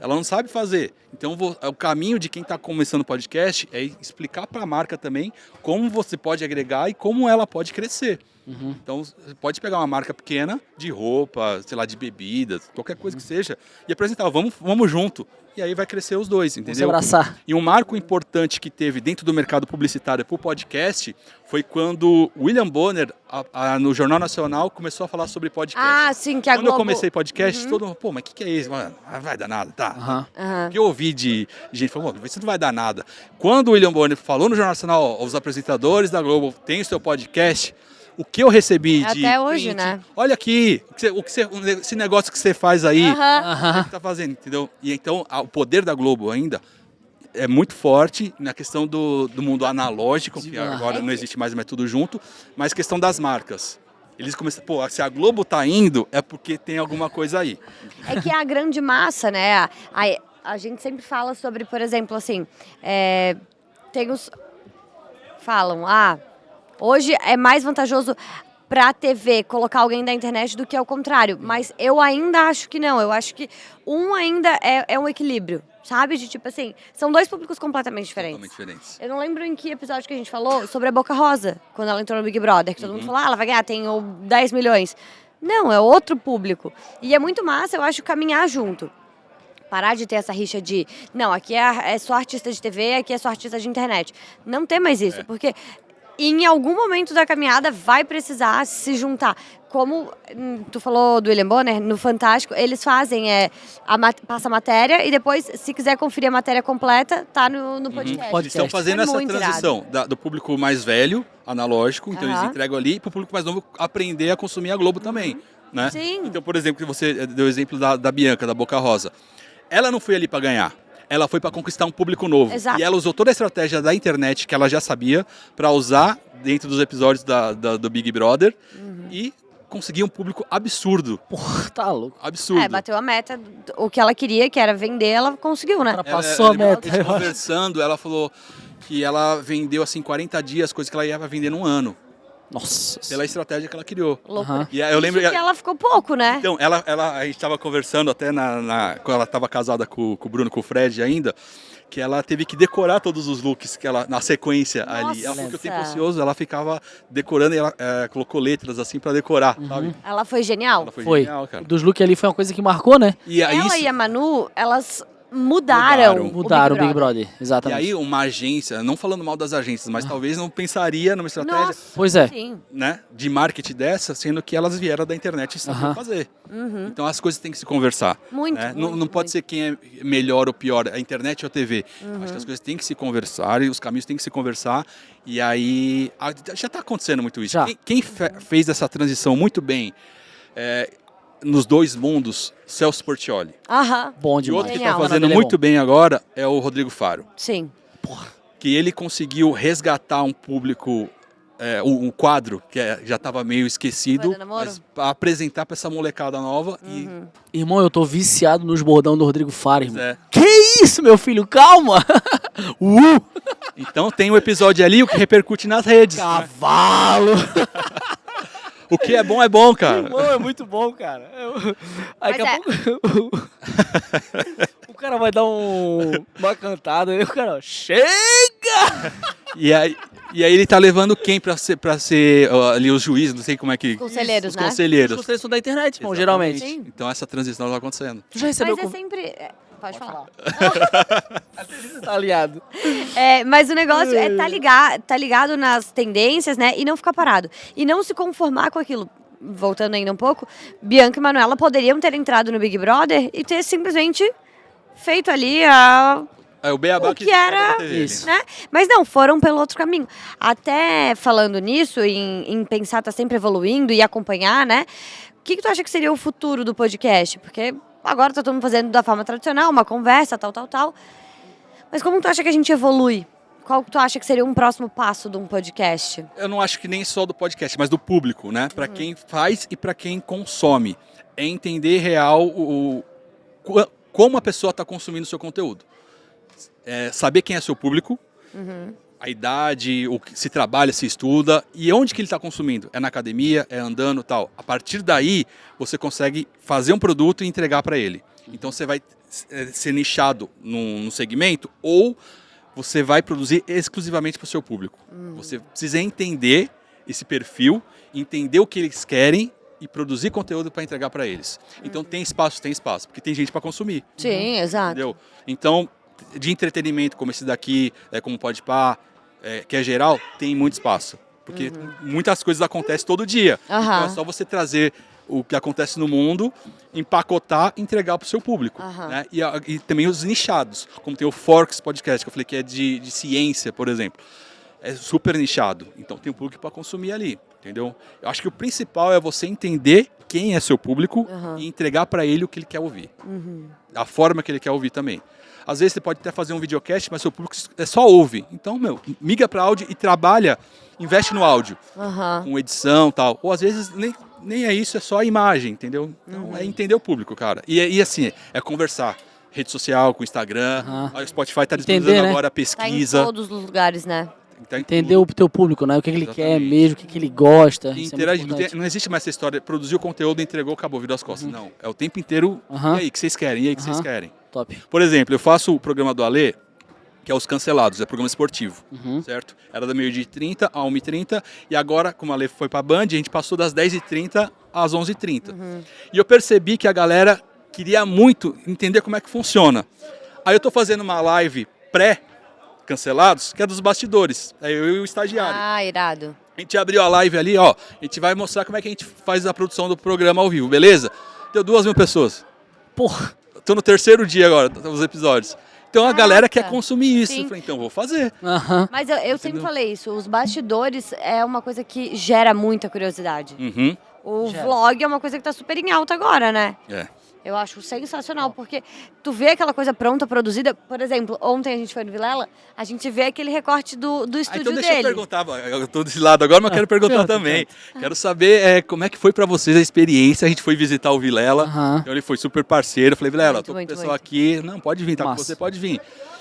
Speaker 3: Ela não sabe fazer. Então, o caminho de quem está começando o podcast é explicar para a marca também como você pode agregar e como ela pode crescer. Então, você pode pegar uma marca pequena de roupa, sei lá, de bebidas, qualquer coisa que seja, e apresentar, vamos junto. E aí vai crescer os dois, entendeu?
Speaker 2: Se abraçar.
Speaker 3: E um marco importante que teve dentro do mercado publicitário para o podcast foi quando William Bonner, no Jornal Nacional, começou a falar sobre podcast.
Speaker 1: Ah, sim, que a
Speaker 3: Quando
Speaker 1: Globo...
Speaker 3: eu comecei podcast, todo mundo, pô, mas o que é isso? Mano, vai dar nada, tá?
Speaker 1: Aham.
Speaker 3: Que eu ouvi de gente falando, isso não vai dar nada. Quando o William Bonner falou no Jornal Nacional, os apresentadores da Globo têm o seu podcast, o que eu recebi de
Speaker 1: Até hoje,
Speaker 3: print,
Speaker 1: né?
Speaker 3: olha aqui, esse negócio que você faz aí,
Speaker 1: Aham.
Speaker 3: o que você tá fazendo, entendeu? E então, o poder da Globo ainda é muito forte na questão do mundo analógico, que agora não existe mais, mas é tudo junto, mas questão das marcas. Eles começam, pô, se a Globo tá indo, é porque tem alguma coisa aí.
Speaker 1: É que é a grande massa, né? A gente sempre fala sobre, por exemplo, assim, tem os... Falam, hoje é mais vantajoso para a TV colocar alguém da internet do que ao contrário. Mas eu ainda acho que não. Eu acho que ainda é um equilíbrio. sabe? De tipo assim, são dois públicos completamente diferentes.
Speaker 3: Totalmente diferentes.
Speaker 1: Eu não lembro em que episódio que a gente falou sobre a Boca Rosa, quando ela entrou no Big Brother, que todo mundo falou, ela vai ganhar, tem 10 milhões. Não, é outro público. E é muito massa, eu acho, caminhar junto. Parar de ter essa rixa de, não, aqui é só artista de TV, aqui é só artista de internet. Não ter mais isso, porque em algum momento da caminhada vai precisar se juntar. Como tu falou do William Bonner, no Fantástico, eles fazem, passa a matéria e depois, se quiser conferir a matéria completa, tá no podcast.
Speaker 2: Pode
Speaker 3: Estão fazendo
Speaker 1: É
Speaker 3: essa
Speaker 1: muito
Speaker 3: transição do público mais velho, analógico, então eles
Speaker 1: Aham.
Speaker 3: entregam ali, para o público mais novo aprender a consumir a Globo também. Né?
Speaker 1: Sim.
Speaker 3: Então, por exemplo, que você deu o exemplo da Bianca, da Boca Rosa. Ela não foi ali para ganhar. Ela foi para conquistar um público novo.
Speaker 1: Exato.
Speaker 3: E ela usou toda a estratégia da internet que ela já sabia para usar dentro dos episódios do Big Brother e conseguir um público absurdo.
Speaker 2: Porra, tá louco.
Speaker 3: Absurdo.
Speaker 1: Bateu a meta, o que ela queria, que era vender, ela conseguiu, né?
Speaker 2: Passou a meta.
Speaker 3: gente conversando, ela falou que ela vendeu assim 40 dias, coisa que ela ia vender num ano.
Speaker 2: Nossa.
Speaker 3: Pela estratégia que ela criou.
Speaker 1: Loucura.
Speaker 3: E aí eu lembro
Speaker 1: Isso que ela ficou pouco, né?
Speaker 3: Então, a gente estava conversando até quando ela estava casada com o Bruno, com o Fred ainda, que ela teve que decorar todos os looks que ela, na sequência ali. Ela falou que o tempo ocioso ela ficava decorando e ela colocou letras assim para decorar, sabe?
Speaker 1: Ela foi genial.
Speaker 3: Ela foi
Speaker 2: Foi.
Speaker 3: genial, cara.
Speaker 2: Dos looks ali foi uma coisa que marcou, né?
Speaker 3: E aí,
Speaker 1: Ela e a Manu, elas mudaram
Speaker 2: Mudaram o Big Brother.
Speaker 3: e
Speaker 2: Exatamente.
Speaker 3: aí uma agência, não falando mal das agências, mas talvez não pensaria numa estratégia,
Speaker 1: Nossa,
Speaker 2: Pois é.
Speaker 1: sim.
Speaker 3: né, de marketing dessa, sendo que elas vieram da internet e sabiam fazer. Então as coisas têm que se conversar.
Speaker 1: Muito,
Speaker 3: né?
Speaker 1: muito,
Speaker 3: Não pode
Speaker 1: muito.
Speaker 3: ser quem é melhor ou pior, a internet ou a TV. Acho que as coisas têm que se conversar e os caminhos têm que se conversar. E aí já está acontecendo muito isso.
Speaker 2: Já.
Speaker 3: Quem fez essa transição muito bem nos dois mundos, Celso Portiolli.
Speaker 1: Aham,
Speaker 2: Bom
Speaker 3: E
Speaker 2: demais.
Speaker 3: outro que está
Speaker 1: Genial.
Speaker 3: fazendo
Speaker 2: Ele é
Speaker 3: muito
Speaker 2: bom.
Speaker 3: bem agora é o Rodrigo Faro.
Speaker 1: sim.
Speaker 3: Que ele conseguiu resgatar um público, um quadro que já estava meio esquecido,
Speaker 1: Vai dar namoro?
Speaker 3: mas pra apresentar para essa molecada nova.
Speaker 2: Irmão, eu tô viciado nos bordão do Rodrigo Faro, irmão.
Speaker 3: É.
Speaker 2: Que isso, meu filho? Calma!
Speaker 3: Então tem um episódio ali o que repercute nas redes. né?
Speaker 2: Cavalo!
Speaker 3: O que é bom, cara.
Speaker 2: Irmão, é muito bom, cara. Daqui a pouco... o cara vai dar uma cantada e o cara, ó, chega!
Speaker 3: E aí ele tá levando quem pra ser ali os juízes, não sei como é que...
Speaker 1: Conselheiros,
Speaker 3: os
Speaker 1: né?
Speaker 3: conselheiros.
Speaker 2: Os são da internet, irmão,
Speaker 3: Exatamente.
Speaker 2: geralmente.
Speaker 1: Sim.
Speaker 3: Então essa transição tá acontecendo.
Speaker 2: Tu já recebeu...
Speaker 1: Mas é sempre... Pode falar.
Speaker 2: Você tá aliado.
Speaker 1: Mas o negócio é tá ligado nas tendências, né? E não ficar parado. E não se conformar com aquilo. Voltando ainda um pouco, Bianca e Manuela poderiam ter entrado no Big Brother e ter simplesmente feito ali
Speaker 3: O beabá
Speaker 1: o que era,
Speaker 3: teve,
Speaker 2: Isso.
Speaker 1: né? Mas não, foram pelo outro caminho. Até falando nisso, em pensar, tá sempre evoluindo e acompanhar, né? O que tu acha que seria o futuro do podcast? Porque agora tá todo mundo fazendo da forma tradicional, uma conversa, tal. Mas como tu acha que a gente evolui? Qual tu acha que seria um próximo passo de um podcast?
Speaker 3: Eu não acho que nem só do podcast, mas do público, né? Para quem faz e para quem consome. É entender real como a pessoa está consumindo o seu conteúdo. Saber quem é seu público, a idade, o que se trabalha, se estuda e onde que ele está consumindo. É na academia, é andando e tal. A partir daí, você consegue fazer um produto e entregar para ele. Então você vai ser nichado num segmento ou você vai produzir exclusivamente para o seu público. Você precisa entender esse perfil, entender o que eles querem e produzir conteúdo para entregar para eles. Então tem espaço, porque tem gente para consumir.
Speaker 1: Sim, exato.
Speaker 3: Entendeu? Então, de entretenimento como esse daqui, como o Podpah, que é geral, tem muito espaço. Porque muitas coisas acontecem todo dia.
Speaker 1: Aham.
Speaker 3: Então é só você trazer o que acontece no mundo, empacotar e entregar para o seu público.
Speaker 1: Aham.
Speaker 3: Né? E também os nichados, como tem o Forks Podcast, que eu falei que é de ciência, por exemplo. É super nichado, então tem um público para consumir ali, entendeu? Eu acho que o principal é você entender quem é seu público e entregar para ele o que ele quer ouvir. A forma que ele quer ouvir também. Às vezes você pode até fazer um videocast, mas seu público só ouve. Então, migra para áudio e trabalha, investe no áudio, com edição e tal. Ou às vezes nem é isso, é só a imagem, entendeu? Então é entender o público, cara. E assim, é conversar. Rede social, com Instagram. O Spotify está disponibilizando
Speaker 2: né?
Speaker 3: agora a
Speaker 1: Tá em
Speaker 3: pesquisa.
Speaker 1: todos os lugares, né?
Speaker 3: Tá em
Speaker 2: Entender
Speaker 3: tudo.
Speaker 2: o teu público, né? O que ele quer
Speaker 3: Exatamente.
Speaker 2: mesmo, o que ele gosta.
Speaker 3: E
Speaker 2: Isso é muito
Speaker 3: interagir.
Speaker 2: importante.
Speaker 3: Não existe mais essa história, produziu o conteúdo, entregou, acabou, virou as costas. Não, é o tempo inteiro. E aí, o que vocês querem? E aí, o que vocês querem?
Speaker 2: Top.
Speaker 3: Por exemplo, eu faço o programa do Alê, que é Os Cancelados, é programa esportivo,
Speaker 2: Uhum.
Speaker 3: certo? Era da meio-dia e 30 a 1h30, e agora, como a Alê foi pra Band, a gente passou das 10h30 às 11h30. E eu percebi que a galera queria muito entender como é que funciona. Aí eu tô fazendo uma live pré-cancelados, que é dos bastidores, é eu e o estagiário.
Speaker 1: Ah, irado.
Speaker 3: A gente abriu a live ali, ó, a gente vai mostrar como é que a gente faz a produção do programa ao vivo, beleza? Deu 2.000 pessoas.
Speaker 2: Porra.
Speaker 3: Tô no 3º dia agora, os episódios. Então a galera quer
Speaker 1: Caraca.
Speaker 3: consumir isso.
Speaker 1: Sim.
Speaker 3: Eu falei, então vou fazer.
Speaker 2: Aham.
Speaker 1: Mas eu sempre falei isso, os bastidores é uma coisa que gera muita curiosidade.
Speaker 3: Uhum.
Speaker 1: O
Speaker 2: Gera.
Speaker 1: vlog é uma coisa que tá super em alta agora, né?
Speaker 3: É.
Speaker 1: Eu acho sensacional, porque tu vê aquela coisa pronta, produzida. Por exemplo, ontem a gente foi no Vilela, a gente vê aquele recorte do
Speaker 3: Ah,
Speaker 1: estúdio
Speaker 3: então deixa eu
Speaker 1: dele.
Speaker 3: perguntar, eu tô desse lado agora, mas quero perguntar
Speaker 2: pergunta,
Speaker 3: também. Quero saber como é que foi pra vocês a experiência. A gente foi visitar o Vilela,
Speaker 2: Aham.
Speaker 3: então ele foi super parceiro. Eu falei, Vilela,
Speaker 1: Muito,
Speaker 3: tô com o
Speaker 1: muito,
Speaker 3: pessoal
Speaker 1: muito.
Speaker 3: aqui. Não, pode vir, tá com
Speaker 2: Massa.
Speaker 3: você, pode vir.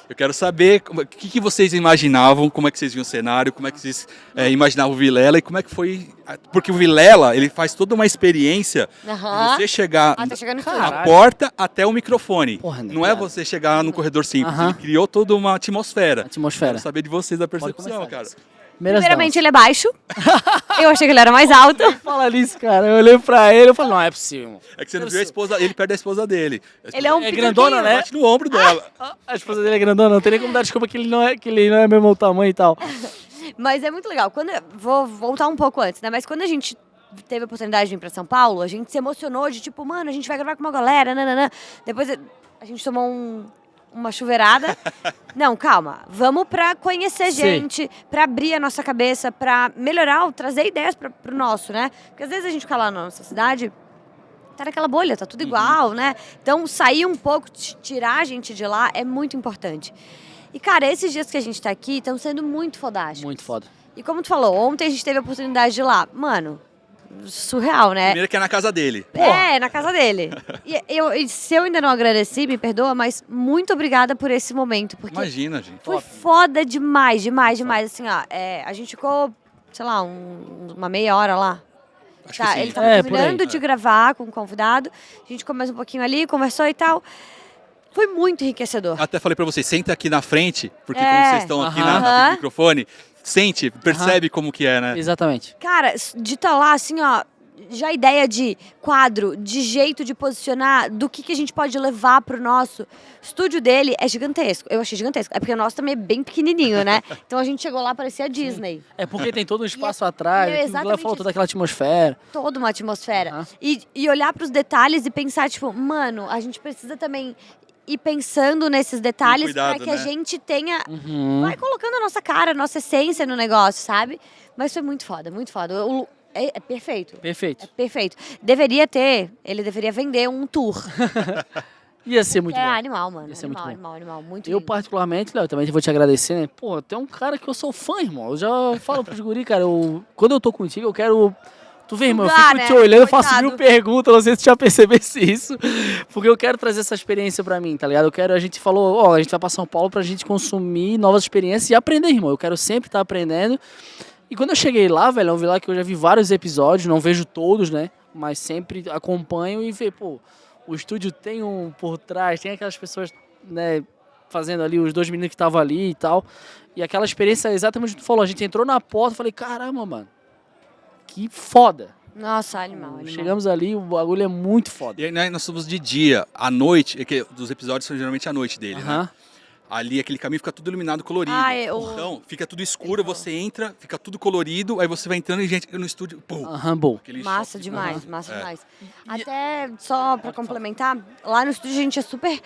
Speaker 3: Eu quero saber o que vocês imaginavam, como é que vocês viam o cenário, como é que vocês imaginavam o Vilela e como é que foi... Porque o Vilela, ele faz toda uma experiência
Speaker 1: Aham.
Speaker 3: de você chegar
Speaker 1: Até chegar no
Speaker 3: da
Speaker 1: estúdio.
Speaker 2: Caralho.
Speaker 3: porta até o microfone.
Speaker 2: Porra, né,
Speaker 3: não é
Speaker 2: cara?
Speaker 3: você chegar no corredor simples,
Speaker 2: Aham.
Speaker 3: ele criou toda uma atmosfera.
Speaker 2: Atmosfera.
Speaker 3: Quero saber de vocês a
Speaker 2: Pode
Speaker 3: percepção,
Speaker 2: começar,
Speaker 3: cara.
Speaker 2: Jess. Primeiras
Speaker 1: Primeiramente,
Speaker 2: damas.
Speaker 1: ele é baixo. Eu achei que ele era mais alto.
Speaker 2: Fala nisso, cara. Eu olhei pra ele e falei, não é possível.
Speaker 3: É que você não viu a esposa, ele perde a esposa dele.
Speaker 1: Ele é um
Speaker 2: É grandona,
Speaker 1: pequenininho.
Speaker 2: né?
Speaker 3: Bate no ombro dela.
Speaker 2: A esposa dele é grandona, não tem nem como dar desculpa que ele não é mesmo tamanho e tal.
Speaker 1: Mas é muito legal. Vou voltar um pouco antes, né? Mas quando a gente teve a oportunidade de vir pra São Paulo, a gente se emocionou de tipo, mano, a gente vai gravar com uma galera, nananã. Depois a gente tomou uma chuveirada. Não, calma. Vamos pra conhecer
Speaker 2: Sim.
Speaker 1: gente, pra abrir a nossa cabeça, pra melhorar, trazer ideias pro nosso, né? Porque às vezes a gente fica lá na nossa cidade, tá naquela bolha, tá tudo igual, né? Então sair um pouco, tirar a gente de lá é muito importante. E, cara, esses dias que a gente tá aqui estão sendo muito fodásticos.
Speaker 2: Muito foda.
Speaker 1: E como tu falou, ontem a gente teve a oportunidade de ir lá. Mano, surreal, né?
Speaker 3: Primeiro que é na casa dele.
Speaker 1: É, na casa dele. E se eu ainda não agradeci, me perdoa, mas muito obrigada por esse momento. Porque
Speaker 3: Imagina, gente.
Speaker 1: foi foda demais, demais, demais. Assim, ó, a gente ficou, sei lá, uma meia hora lá.
Speaker 3: Acho
Speaker 1: Tá,
Speaker 3: que sim.
Speaker 1: ele tava
Speaker 2: É, por
Speaker 1: terminando
Speaker 2: aí.
Speaker 1: de gravar com o convidado. A gente ficou mais um pouquinho ali, conversou e tal. Foi muito enriquecedor.
Speaker 3: Até falei pra vocês, senta aqui na frente, porque
Speaker 1: É.
Speaker 3: como vocês estão aqui na frente
Speaker 1: Aham.
Speaker 3: do microfone, sente, percebe como que é, né?
Speaker 2: Exatamente.
Speaker 1: Cara, de estar lá, assim, ó, já a ideia de quadro, de jeito de posicionar, do que a gente pode levar pro nosso. O estúdio dele é gigantesco. Eu achei gigantesco. É porque o nosso também é bem pequenininho, né? Então a gente chegou lá, parecia Disney.
Speaker 2: É porque tem todo um espaço
Speaker 1: E é
Speaker 2: atrás, tudo lá
Speaker 1: exatamente
Speaker 2: falou
Speaker 1: isso.
Speaker 2: toda aquela atmosfera.
Speaker 1: Toda uma atmosfera.
Speaker 2: Aham.
Speaker 1: E olhar pros detalhes e pensar, tipo, mano, a gente precisa também ir pensando nesses detalhes
Speaker 3: cuidado,
Speaker 1: para que a
Speaker 3: né?
Speaker 1: gente tenha...
Speaker 2: Uhum.
Speaker 1: Vai colocando a nossa cara, a nossa essência no negócio, sabe? Mas foi muito foda, muito foda. É perfeito.
Speaker 2: Perfeito.
Speaker 1: É perfeito. Ele deveria vender um tour.
Speaker 2: Ia ser muito
Speaker 1: É
Speaker 2: bom.
Speaker 1: animal, mano.
Speaker 2: Ia ser muito
Speaker 1: Animal,
Speaker 2: bom.
Speaker 1: animal. Muito
Speaker 2: Eu,
Speaker 1: lindo.
Speaker 2: particularmente, Léo, também vou te agradecer, né? Pô, tem um cara que eu sou fã, irmão. Eu já falo pros guri, cara, quando eu tô contigo, eu quero... Tu vê, irmão, eu
Speaker 1: Sugar,
Speaker 2: fico
Speaker 1: né?
Speaker 2: te olhando, eu faço
Speaker 1: Coitado.
Speaker 2: 1000 perguntas, não sei se tu já percebesse isso. Porque eu quero trazer essa experiência pra mim, tá ligado? A gente falou, ó, a gente vai pra São Paulo pra gente consumir novas experiências e aprender, irmão. Eu quero sempre estar aprendendo. E quando eu cheguei lá, velho, eu vi lá que eu já vi vários episódios, não vejo todos, né? Mas sempre acompanho e vejo, pô, o estúdio tem por trás, tem aquelas pessoas, né, fazendo ali, os 2 meninos que estavam ali e tal. E aquela experiência, exatamente o que tu falou, a gente entrou na porta e falei, caramba, mano, que foda.
Speaker 1: Nossa, animal.
Speaker 2: Chegamos ali, o bagulho é muito foda.
Speaker 3: E aí né, nós somos de dia, à noite, é que os episódios são geralmente à noite dele, né?
Speaker 2: Aham.
Speaker 3: Ali, aquele caminho fica tudo iluminado, colorido.
Speaker 1: Ah,
Speaker 3: Então, fica tudo escuro, você entra, fica tudo colorido, aí você vai entrando e gente no estúdio, pum.
Speaker 2: Aham, bom.
Speaker 3: Aquele
Speaker 1: Massa
Speaker 3: choque.
Speaker 1: demais, massa
Speaker 3: É.
Speaker 1: demais. Até só pra complementar, lá no estúdio a gente é super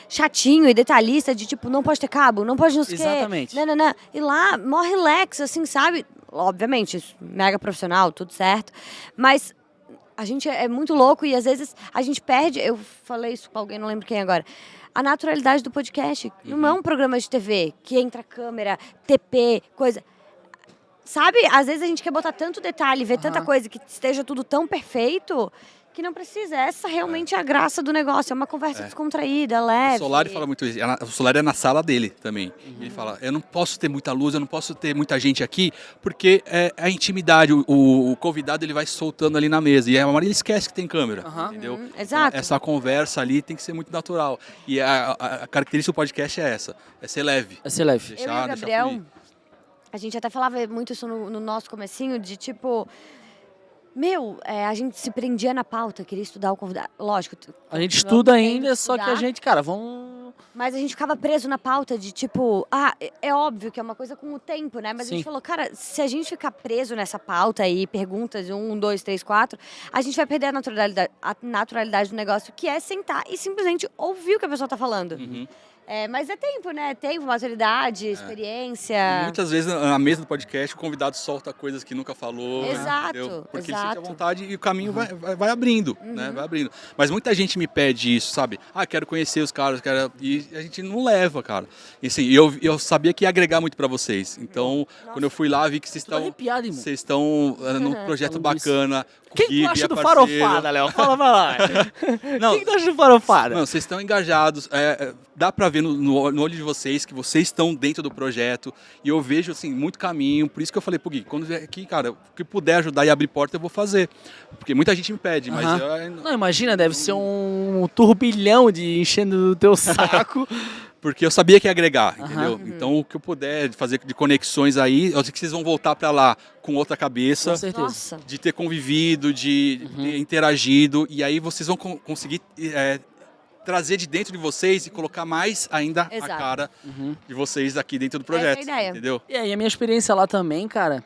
Speaker 1: chatinho e detalhista de tipo, não pode ter cabo, não pode não sei o quê.
Speaker 2: Exatamente.
Speaker 1: Nananã. E lá, mó relax, assim, sabe? Obviamente, mega profissional, tudo certo. Mas a gente é muito louco e às vezes a gente perde. Eu falei isso com alguém, não lembro quem agora. A naturalidade do podcast. Não é um programa de TV que entra câmera, TP, coisa. Sabe? Às vezes a gente quer botar tanto detalhe, ver tanta coisa que esteja tudo tão perfeito que não precisa. Essa realmente é a graça do negócio. É uma conversa descontraída, leve.
Speaker 3: O Solari fala muito isso. O Solari é na sala dele também. Ele fala, eu não posso ter muita luz, eu não posso ter muita gente aqui, porque é a intimidade. O convidado ele vai soltando ali na mesa. E a maioria esquece que tem câmera, entendeu?
Speaker 1: Exato.
Speaker 3: Essa conversa ali tem que ser muito natural. E a característica do podcast é essa. É ser leve.
Speaker 2: É ser leve.
Speaker 1: Eu e o Gabriel, a gente até falava muito isso no nosso comecinho, de tipo... a gente se prendia na pauta, queria estudar o convidado. Lógico.
Speaker 2: A gente estuda ainda,
Speaker 1: estudar,
Speaker 2: só que a gente, cara, vamos...
Speaker 1: Mas a gente ficava preso na pauta de tipo... é óbvio que é uma coisa com o tempo, né? Mas
Speaker 2: Sim.
Speaker 1: a gente falou, cara, se a gente ficar preso nessa pauta aí, perguntas 1, 2, 3, 4, a gente vai perder a naturalidade do negócio, que é sentar e simplesmente ouvir o que a pessoa tá falando. Mas é tempo, né? Tempo, maturidade, experiência.
Speaker 3: Muitas vezes na mesa do podcast o convidado solta coisas que nunca falou.
Speaker 1: Exato,
Speaker 3: Entendeu? Porque
Speaker 1: exato.
Speaker 3: ele sente à vontade e o caminho vai abrindo, né? Vai abrindo. Mas muita gente me pede isso, sabe? Quero conhecer os caras, e a gente não leva, cara. E assim, eu sabia que ia agregar muito pra vocês. Então, quando eu fui lá, vi que vocês
Speaker 2: Tô arrepiado, irmão.
Speaker 3: estão num projeto
Speaker 2: Falando disso.
Speaker 3: bacana.
Speaker 2: Quem
Speaker 3: comigo,
Speaker 2: tu acha
Speaker 3: e é
Speaker 2: do
Speaker 3: parceiro.
Speaker 2: Farofada, Léo? Fala pra lá.
Speaker 3: Não,
Speaker 2: Quem tu acha do Farofada?
Speaker 3: Não, vocês estão engajados, dá pra ver no olho de vocês que vocês estão dentro do projeto e eu vejo assim muito caminho, por isso que eu falei pro Gui, quando vier aqui, cara, o que puder ajudar e abrir porta eu vou fazer, porque muita gente me pede, mas
Speaker 2: Não, imagina, deve ser um turbilhão de enchendo o teu saco.
Speaker 3: porque eu sabia que ia agregar, entendeu? Então o que eu puder fazer de conexões aí, eu sei que vocês vão voltar pra lá com outra cabeça,
Speaker 2: Com certeza.
Speaker 1: Nossa.
Speaker 3: de ter convivido, de ter interagido, e aí vocês vão conseguir trazer de dentro de vocês e colocar mais ainda
Speaker 1: Exato.
Speaker 3: a cara de vocês aqui dentro do projeto,
Speaker 1: Essa é a ideia.
Speaker 3: entendeu?
Speaker 2: E aí, a minha experiência lá também, cara,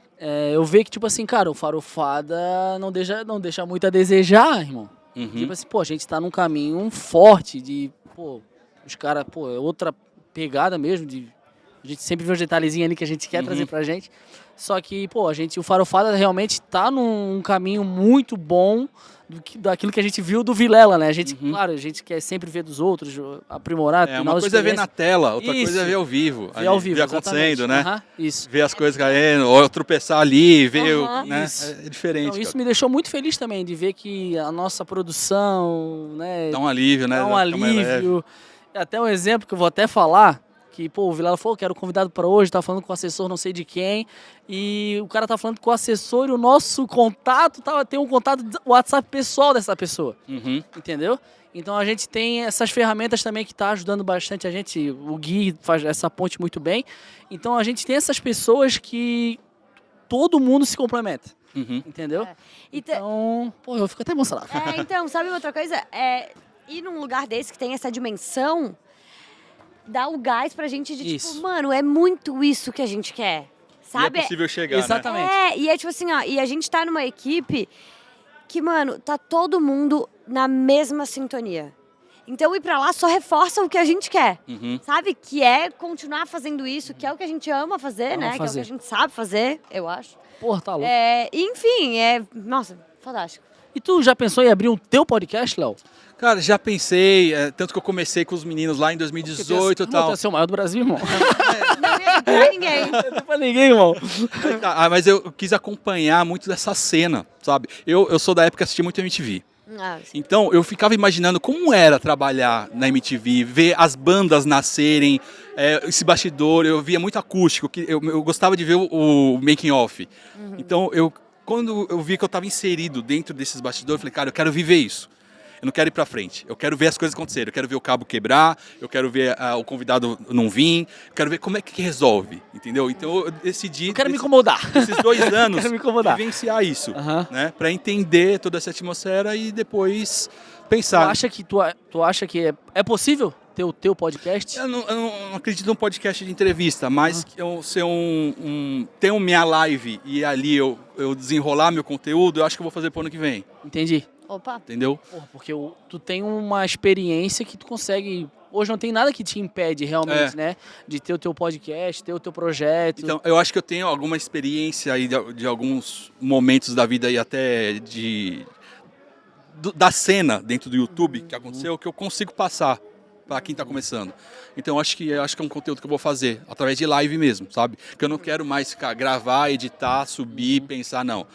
Speaker 2: eu vejo que, tipo assim, cara, o Farofada não deixa muito a desejar, irmão. Tipo assim, a gente tá num caminho forte de, os caras, é outra pegada mesmo, a gente sempre vê uns detalhezinhos ali que a gente quer trazer pra gente. Só que, o Farofada realmente tá num caminho muito bom daquilo que a gente viu do Vilela, né? A gente, claro, a gente quer sempre ver dos outros, aprimorar.
Speaker 3: Uma coisa é ver na tela, outra coisa é ver ao vivo.
Speaker 2: Ver ao vivo,
Speaker 3: ver acontecendo, né?
Speaker 2: Isso.
Speaker 3: Ver as coisas caindo, ou tropeçar ali, ver, né?
Speaker 2: Isso.
Speaker 3: É diferente.
Speaker 2: Então, isso
Speaker 3: cara.
Speaker 2: me deixou muito feliz também, de ver que a nossa produção, né?
Speaker 3: Dá um alívio, né?
Speaker 2: Dá um
Speaker 3: Fica mais leve.
Speaker 2: alívio. Até um exemplo que eu vou até falar, que, o Vilela falou que era o convidado para hoje, tá falando com o assessor não sei de quem, e o cara tá falando com o assessor e o nosso contato tem um contato WhatsApp pessoal dessa pessoa, entendeu? Então a gente tem essas ferramentas também que tá ajudando bastante a gente, o Gui faz essa ponte muito bem, então a gente tem essas pessoas que todo mundo se complementa, entendeu? Então, eu fico até emocionado.
Speaker 1: Então, sabe outra coisa? Ir num lugar desse que tem essa dimensão, dá o gás pra gente de
Speaker 2: Isso.
Speaker 1: tipo, mano, é muito isso que a gente quer, sabe?
Speaker 3: E é possível chegar,
Speaker 2: Exatamente.
Speaker 3: né?
Speaker 1: E é tipo assim, e a gente tá numa equipe que, mano, tá todo mundo na mesma sintonia. Então ir pra lá só reforça o que a gente quer, sabe? Que é continuar fazendo isso, que é o que a gente ama fazer, né? Que é o que a gente sabe fazer, eu acho.
Speaker 2: Tá louco.
Speaker 1: Enfim, nossa, fantástico.
Speaker 2: E tu já pensou em abrir um teu podcast, Léo?
Speaker 3: Cara, já pensei, tanto que eu comecei com os meninos lá em 2018 e tal.
Speaker 2: Você é o maior do Brasil, irmão.
Speaker 1: Não ia pra ninguém.
Speaker 2: Não é pra ninguém, irmão.
Speaker 3: Mas eu quis acompanhar muito dessa cena, sabe? Eu sou da época que assisti muito MTV. Então, eu ficava imaginando como era trabalhar na MTV, ver as bandas nascerem, esse bastidor, eu via muito acústico, eu gostava de ver o making off. Então, quando eu vi que eu estava inserido dentro desses bastidores, eu falei, cara, eu quero viver isso. Eu não quero ir pra frente, eu quero ver as coisas acontecerem, eu quero ver o cabo quebrar, eu quero ver o convidado não vir, eu quero ver como é que resolve, entendeu? Então eu decidi...
Speaker 2: Eu quero me incomodar.
Speaker 3: Esses 2 anos,
Speaker 2: Quero me incomodar.
Speaker 3: vivenciar isso, né? Pra entender toda essa atmosfera e depois pensar.
Speaker 2: Tu acha que é possível ter o teu podcast?
Speaker 3: Eu não acredito num podcast de entrevista, mas eu ser ter minha live e ali eu desenrolar meu conteúdo, eu acho que eu vou fazer pro ano que vem.
Speaker 2: Entendi.
Speaker 1: Opa.
Speaker 3: Entendeu?
Speaker 2: Porque tu tem uma experiência que tu consegue... Hoje não tem nada que te impede realmente, né? De ter o teu podcast, ter o teu projeto.
Speaker 3: Então, eu acho que eu tenho alguma experiência aí de alguns momentos da vida e até da cena dentro do YouTube que aconteceu, que eu consigo passar para quem está começando. Então, acho que é um conteúdo que eu vou fazer através de live mesmo, sabe? Que eu não quero mais gravar, editar, subir, pensar, não.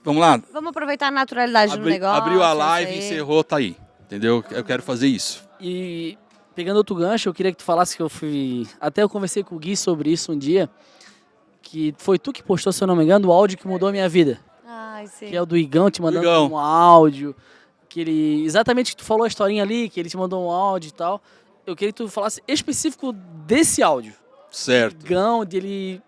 Speaker 3: Vamos lá.
Speaker 1: Vamos aproveitar a naturalidade do negócio.
Speaker 3: Abriu a live,
Speaker 1: isso aí.
Speaker 3: encerrou, tá aí. Entendeu? Eu quero fazer isso.
Speaker 2: E pegando outro gancho, eu queria que tu falasse que eu fui... Até eu conversei com o Gui sobre isso um dia, que foi tu que postou, se eu não me engano, o áudio que mudou a minha vida.
Speaker 1: Ai, sim.
Speaker 2: Que é o do Igão te mandando
Speaker 3: Igão.
Speaker 2: um áudio, que ele... Exatamente o que tu falou a historinha ali, que ele te mandou um áudio e tal. Eu queria que tu falasse específico desse áudio.
Speaker 3: Certo.
Speaker 2: Igão, de ele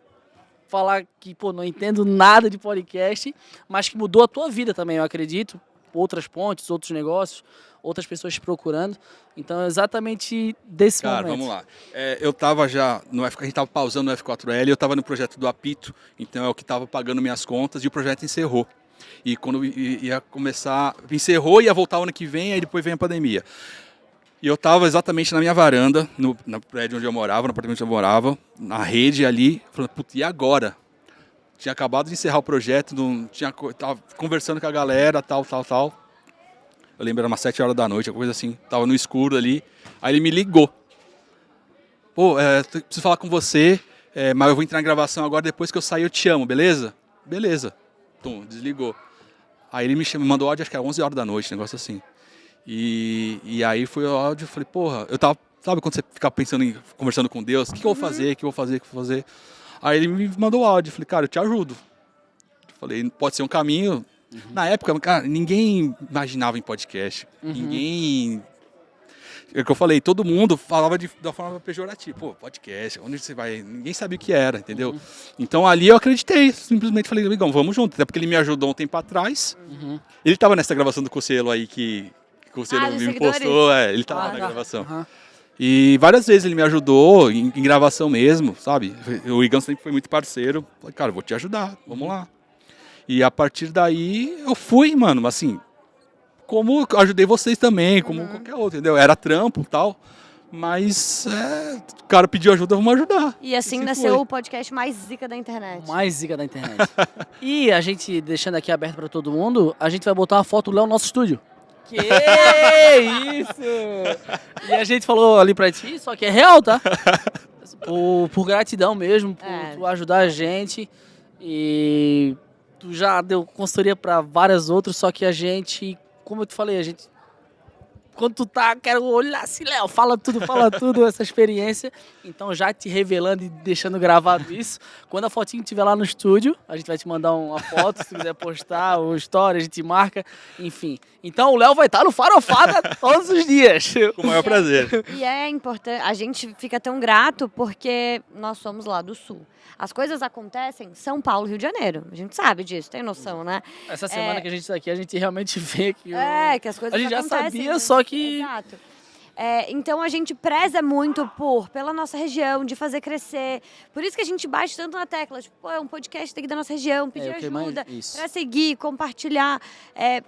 Speaker 2: falar que, pô, não entendo nada de podcast, mas que mudou a tua vida também, eu acredito. Outras pontes, outros negócios, outras pessoas te procurando. Então, é exatamente desse
Speaker 3: Cara,
Speaker 2: momento.
Speaker 3: vamos lá. Eu tava já no F... A gente tava pausando no F4L, eu tava no projeto do Apito, então é o que tava pagando minhas contas e o projeto encerrou. E quando ia começar, encerrou e ia voltar ano que vem, aí depois vem a pandemia. E eu tava exatamente na minha varanda, no prédio onde eu morava, no apartamento onde eu morava, na rede ali, falando, putz, e agora? Tinha acabado de encerrar o projeto, tava conversando com a galera, tal. Eu lembro, era umas 7 horas da noite, alguma coisa assim. Tava no escuro ali. Aí ele me ligou. Pô, preciso falar com você, mas eu vou entrar em gravação agora, depois que eu sair eu te amo, beleza? Beleza. Tum, desligou. Aí ele me mandou áudio, acho que era 11 horas da noite, negócio assim. E aí foi o áudio, eu falei, porra, eu tava, sabe quando você fica pensando conversando com Deus, o que eu vou fazer, o que eu vou fazer? Aí ele me mandou o áudio, eu falei, cara, eu te ajudo. Eu falei, pode ser um caminho. Na época, cara, ninguém imaginava em podcast. Ninguém... É o que eu falei, todo mundo falava da forma pejorativa. Pô, podcast, onde você vai? Ninguém sabia o que era, entendeu? Então ali eu acreditei, simplesmente falei, amigão, vamos junto. Até porque ele me ajudou um tempo atrás. Ele tava nessa gravação do Conselho aí que o Conselho me postou. Ele tava na gravação. E várias vezes ele me ajudou em gravação mesmo, sabe? O Igão sempre foi muito parceiro. Falei, cara, eu vou te ajudar, vamos lá. E a partir daí eu fui, mano, assim, como eu ajudei vocês também, como qualquer outro, entendeu? Era trampo e tal, mas o cara pediu ajuda, vamos ajudar.
Speaker 1: E assim nasceu o podcast mais zica da internet.
Speaker 2: Mais zica da internet. E a gente, deixando aqui aberto pra todo mundo, a gente vai botar uma foto do Léo no nosso estúdio. Que isso! E a gente falou ali pra ti, só que é real, tá? Por gratidão mesmo, por tu ajudar a gente. E tu já deu consultoria pra várias outras, só que a gente, como eu te falei, a gente... Quando tu tá, quero olhar assim, Léo, fala tudo, essa experiência. Então, já te revelando e deixando gravado isso. Quando a fotinho estiver lá no estúdio, a gente vai te mandar uma foto, se tu quiser postar, ou story, a gente marca, enfim. Então, o Léo vai estar no Farofada todos os dias.
Speaker 3: Com o maior prazer.
Speaker 1: E é importante, a gente fica tão grato porque nós somos lá do Sul. As coisas acontecem em São Paulo, Rio de Janeiro. A gente sabe disso, tem noção, né?
Speaker 2: Essa semana que a gente tá aqui, a gente realmente vê que...
Speaker 1: que as coisas
Speaker 2: a gente já
Speaker 1: acontecem.
Speaker 2: sabia, só que...
Speaker 1: Exato. Então a gente preza muito pela nossa região, de fazer crescer. Por isso que a gente bate tanto na tecla. Tipo, é um podcast daqui da nossa região, pedir ajuda para seguir, compartilhar,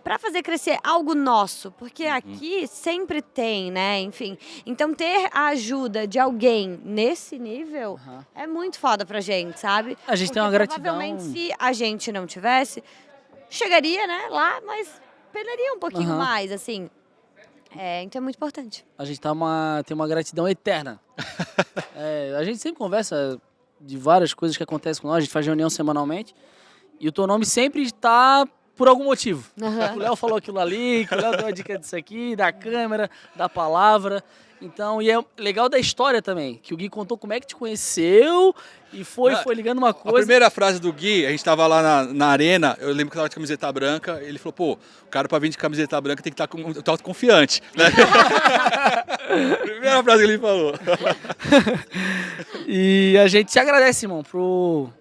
Speaker 1: para fazer crescer algo nosso. Porque aqui sempre tem, né? Enfim. Então ter a ajuda de alguém nesse nível é muito foda pra gente, sabe?
Speaker 2: A gente
Speaker 1: porque
Speaker 2: tem uma gratidão.
Speaker 1: Provavelmente se a gente não tivesse, chegaria, né, lá, mas perderia um pouquinho mais, assim. Então é muito importante.
Speaker 2: A gente tem uma gratidão eterna. A gente sempre conversa de várias coisas que acontecem com nós, a gente faz reunião semanalmente, e o teu nome sempre está por algum motivo. O Léo falou aquilo ali, que o Léo deu a dica disso aqui, da câmera, da palavra. Então, e é legal da história também, que o Gui contou como é que te conheceu e foi ligando uma coisa.
Speaker 3: A primeira frase do Gui, a gente tava lá na arena, eu lembro que eu tava de camiseta branca, ele falou, pô, o cara pra vir de camiseta branca tem que estar confiante, né? Primeira frase que ele falou.
Speaker 2: E a gente te agradece, irmão, por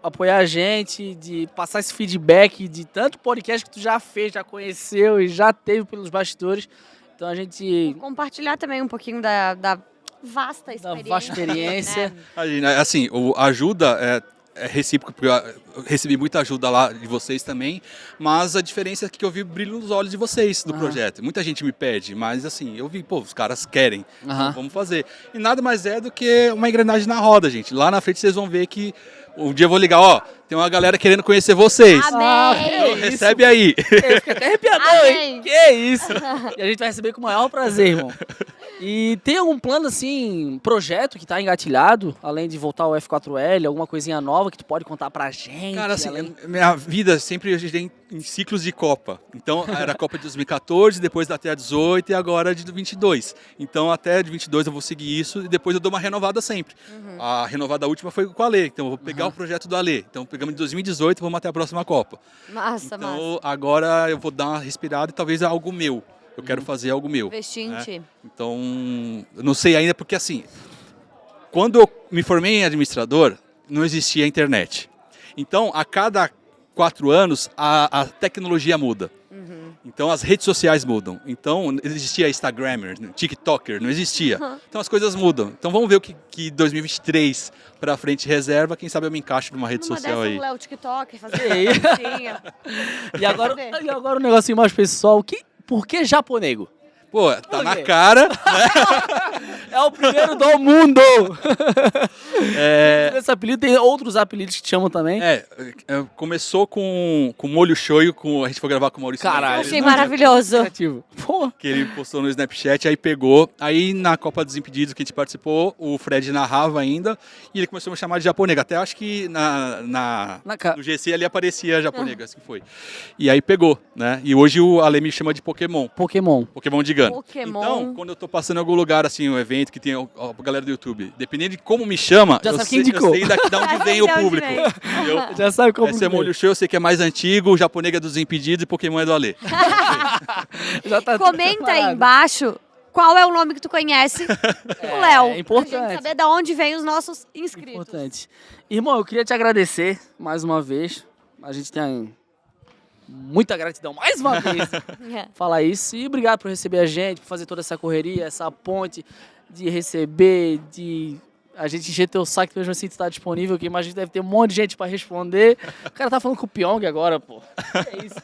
Speaker 2: apoiar a gente, de passar esse feedback de tanto podcast que tu já fez, já conheceu e já teve pelos bastidores. Então a gente...
Speaker 1: Compartilhar também um pouquinho da vasta experiência.
Speaker 2: Da vasta experiência.
Speaker 1: Né?
Speaker 3: Assim, a ajuda é recíproca, porque eu recebi muita ajuda lá de vocês também, mas a diferença é que eu vi brilho nos olhos de vocês do projeto. Muita gente me pede, mas assim, eu vi, pô, os caras querem, então vamos fazer. E nada mais é do que uma engrenagem na roda, gente. Lá na frente vocês vão ver que um dia eu vou ligar, ó, tem uma galera querendo conhecer vocês.
Speaker 1: Amém!
Speaker 3: Então, recebe aí.
Speaker 2: Eu fiquei até arrepiadão, hein? Que isso! E a gente vai receber com o maior prazer, irmão. E tem algum plano, assim, projeto que tá engatilhado, além de voltar ao F4L, alguma coisinha nova que tu pode contar pra gente?
Speaker 3: Cara, assim,
Speaker 2: além-
Speaker 3: minha vida sempre eu girei em ciclos de Copa. Então, era a Copa de 2014, depois da até a 18 e agora de 22. Então, até de 22 eu vou seguir isso e depois eu dou uma renovada sempre. A renovada última foi com o Alê, então eu vou pegar o projeto do Alê. Então, pegamos de 2018 e vamos até a próxima Copa.
Speaker 1: Massa, massa.
Speaker 3: Então, agora eu vou dar uma respirada e talvez algo meu. Eu quero fazer algo meu.
Speaker 1: Investir em ti.
Speaker 3: Então, eu não sei ainda, porque assim, quando eu me formei em administrador, não existia internet. Então, a cada 4 anos, a tecnologia muda. Então, as redes sociais mudam. Então, não existia Instagrammer, TikToker, não existia. Então, as coisas mudam. Então, vamos ver o que 2023 para frente reserva. Quem sabe eu me encaixo numa rede
Speaker 1: Numa
Speaker 3: social
Speaker 1: dessa,
Speaker 3: aí.
Speaker 1: um Léo TikTok, fazer
Speaker 2: E aí?
Speaker 1: uma dancinha.
Speaker 2: E agora,
Speaker 1: Cadê?
Speaker 2: e agora um negocinho mais pessoal. Por que Japonego?
Speaker 3: Pô, tá
Speaker 2: Por
Speaker 3: na
Speaker 2: quê?
Speaker 3: cara.
Speaker 2: É o primeiro do mundo! Esse apelido tem outros apelidos que te chamam também.
Speaker 3: Começou com molho shoyu, a gente foi gravar com o Maurício.
Speaker 2: Caralho.
Speaker 3: Neves,
Speaker 1: Achei
Speaker 3: né?
Speaker 1: maravilhoso.
Speaker 2: Criativo. Pô,
Speaker 3: Que ele postou no Snapchat, aí pegou. Aí na Copa dos Impedidos que a gente participou, o Fred narrava ainda, e ele começou a me chamar de japonega. Até acho que no GC ali aparecia japonega, assim foi. E aí pegou, né? E hoje o Ale me chama de Pokémon.
Speaker 2: Pokémon.
Speaker 3: Pokémon de Gano.
Speaker 1: Pokémon.
Speaker 3: Então, quando eu tô passando em algum lugar, assim, um evento que tem a galera do YouTube, dependendo de como me chama,
Speaker 2: Já
Speaker 3: eu
Speaker 2: sabe quem
Speaker 3: sei,
Speaker 2: indicou.
Speaker 3: eu sei de onde vem o
Speaker 1: De onde
Speaker 3: público.
Speaker 1: vem.
Speaker 3: Entendeu?
Speaker 2: Já sabe como
Speaker 3: Esse é molho show, eu sei que é mais antigo, o japonês é dos Impedidos e Pokémon é do Ale.
Speaker 2: Já tá
Speaker 1: Comenta aí
Speaker 2: preparado.
Speaker 1: embaixo qual é o nome que tu conhece o Léo.
Speaker 2: é importante.
Speaker 1: Pra gente saber de onde vem os nossos inscritos.
Speaker 2: Importante. Irmão, eu queria te agradecer mais uma vez. A gente tem muita gratidão mais uma vez falar isso. E obrigado por receber a gente, por fazer toda essa correria, essa ponte de receber, de a gente encher teu saco, mesmo assim tu tá disponível, que imagina que deve ter um monte de gente pra responder. O cara tá falando com o Pyong agora, pô. É isso.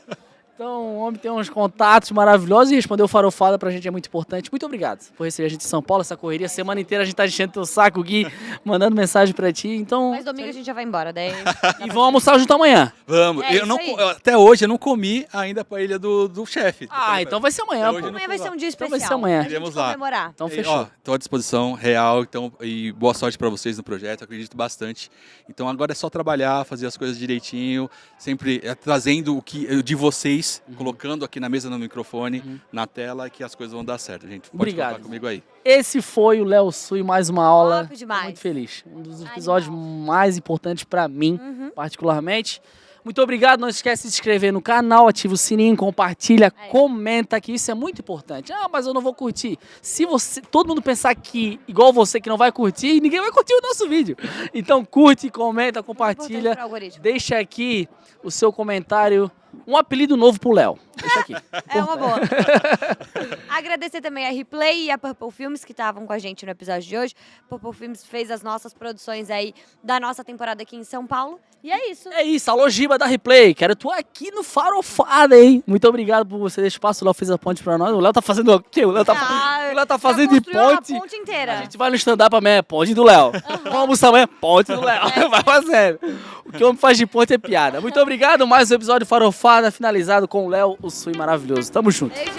Speaker 2: Então, o homem tem uns contatos maravilhosos e responder o farofada pra gente é muito importante. Muito obrigado por receber a gente em São Paulo, essa correria. Semana inteira a gente tá enchendo teu saco, Gui, mandando mensagem pra ti. Então,
Speaker 1: Mas domingo a gente já vai embora, daí...
Speaker 2: e vamos almoçar junto amanhã.
Speaker 3: Vamos.
Speaker 1: É isso aí.
Speaker 3: Até hoje eu não comi ainda a paella do chefe.
Speaker 2: Ah, então vai ser amanhã,
Speaker 3: Hoje
Speaker 2: pô.
Speaker 3: eu não
Speaker 1: Amanhã vai ser um dia
Speaker 2: Então
Speaker 1: especial.
Speaker 2: vai ser amanhã.
Speaker 1: Pra gente
Speaker 3: Iremos lá.
Speaker 1: comemorar.
Speaker 2: Então
Speaker 3: E,
Speaker 2: fechou.
Speaker 3: ó, tô à disposição, real, então, e boa sorte pra vocês no projeto, acredito bastante. Então agora é só trabalhar, fazer as coisas direitinho, sempre trazendo o que de vocês, colocando aqui na mesa, no microfone, na tela, que as coisas vão dar certo, gente. Pode
Speaker 2: Obrigado.
Speaker 3: contar comigo aí.
Speaker 2: Esse foi o Léo Sui, mais uma aula.
Speaker 1: Top demais.
Speaker 2: Tô muito feliz. Um dos episódios mais importantes pra mim, particularmente. Muito obrigado. Não esquece de se inscrever no canal, ativa o sininho, compartilha, comenta, que isso é muito importante. Ah, mas eu não vou curtir. Se todo mundo pensar que, igual você, que não vai curtir, ninguém vai curtir o nosso vídeo. Então curte, comenta,
Speaker 1: Importante
Speaker 2: compartilha.
Speaker 1: pro algoritmo.
Speaker 2: Deixa aqui o seu comentário. Um apelido novo pro Léo. Deixa aqui.
Speaker 1: É uma boa. Agradecer também a Replay e a Purple Filmes que estavam com a gente no episódio de hoje. Purple Filmes fez as nossas produções aí da nossa temporada aqui em São Paulo. E é isso.
Speaker 2: É isso, alô Giba da Replay. Quero tu aqui no Farofada, hein? Muito obrigado por você ter espaço. O Léo fez a ponte pra nós. O Léo tá fazendo o quê? O Léo tá
Speaker 1: já
Speaker 2: fazendo de
Speaker 1: construiu uma
Speaker 2: ponte.
Speaker 1: ponte inteira.
Speaker 2: A gente vai no stand-up amanhã, é ponte do Léo. Vamos almoçar amanhã, ponte do Léo. Vai fazendo. O que o homem faz de ponte é piada. Muito obrigado. Mais um episódio Farofada finalizado com o Léo, o Sui maravilhoso. Tamo junto.
Speaker 1: Beijo!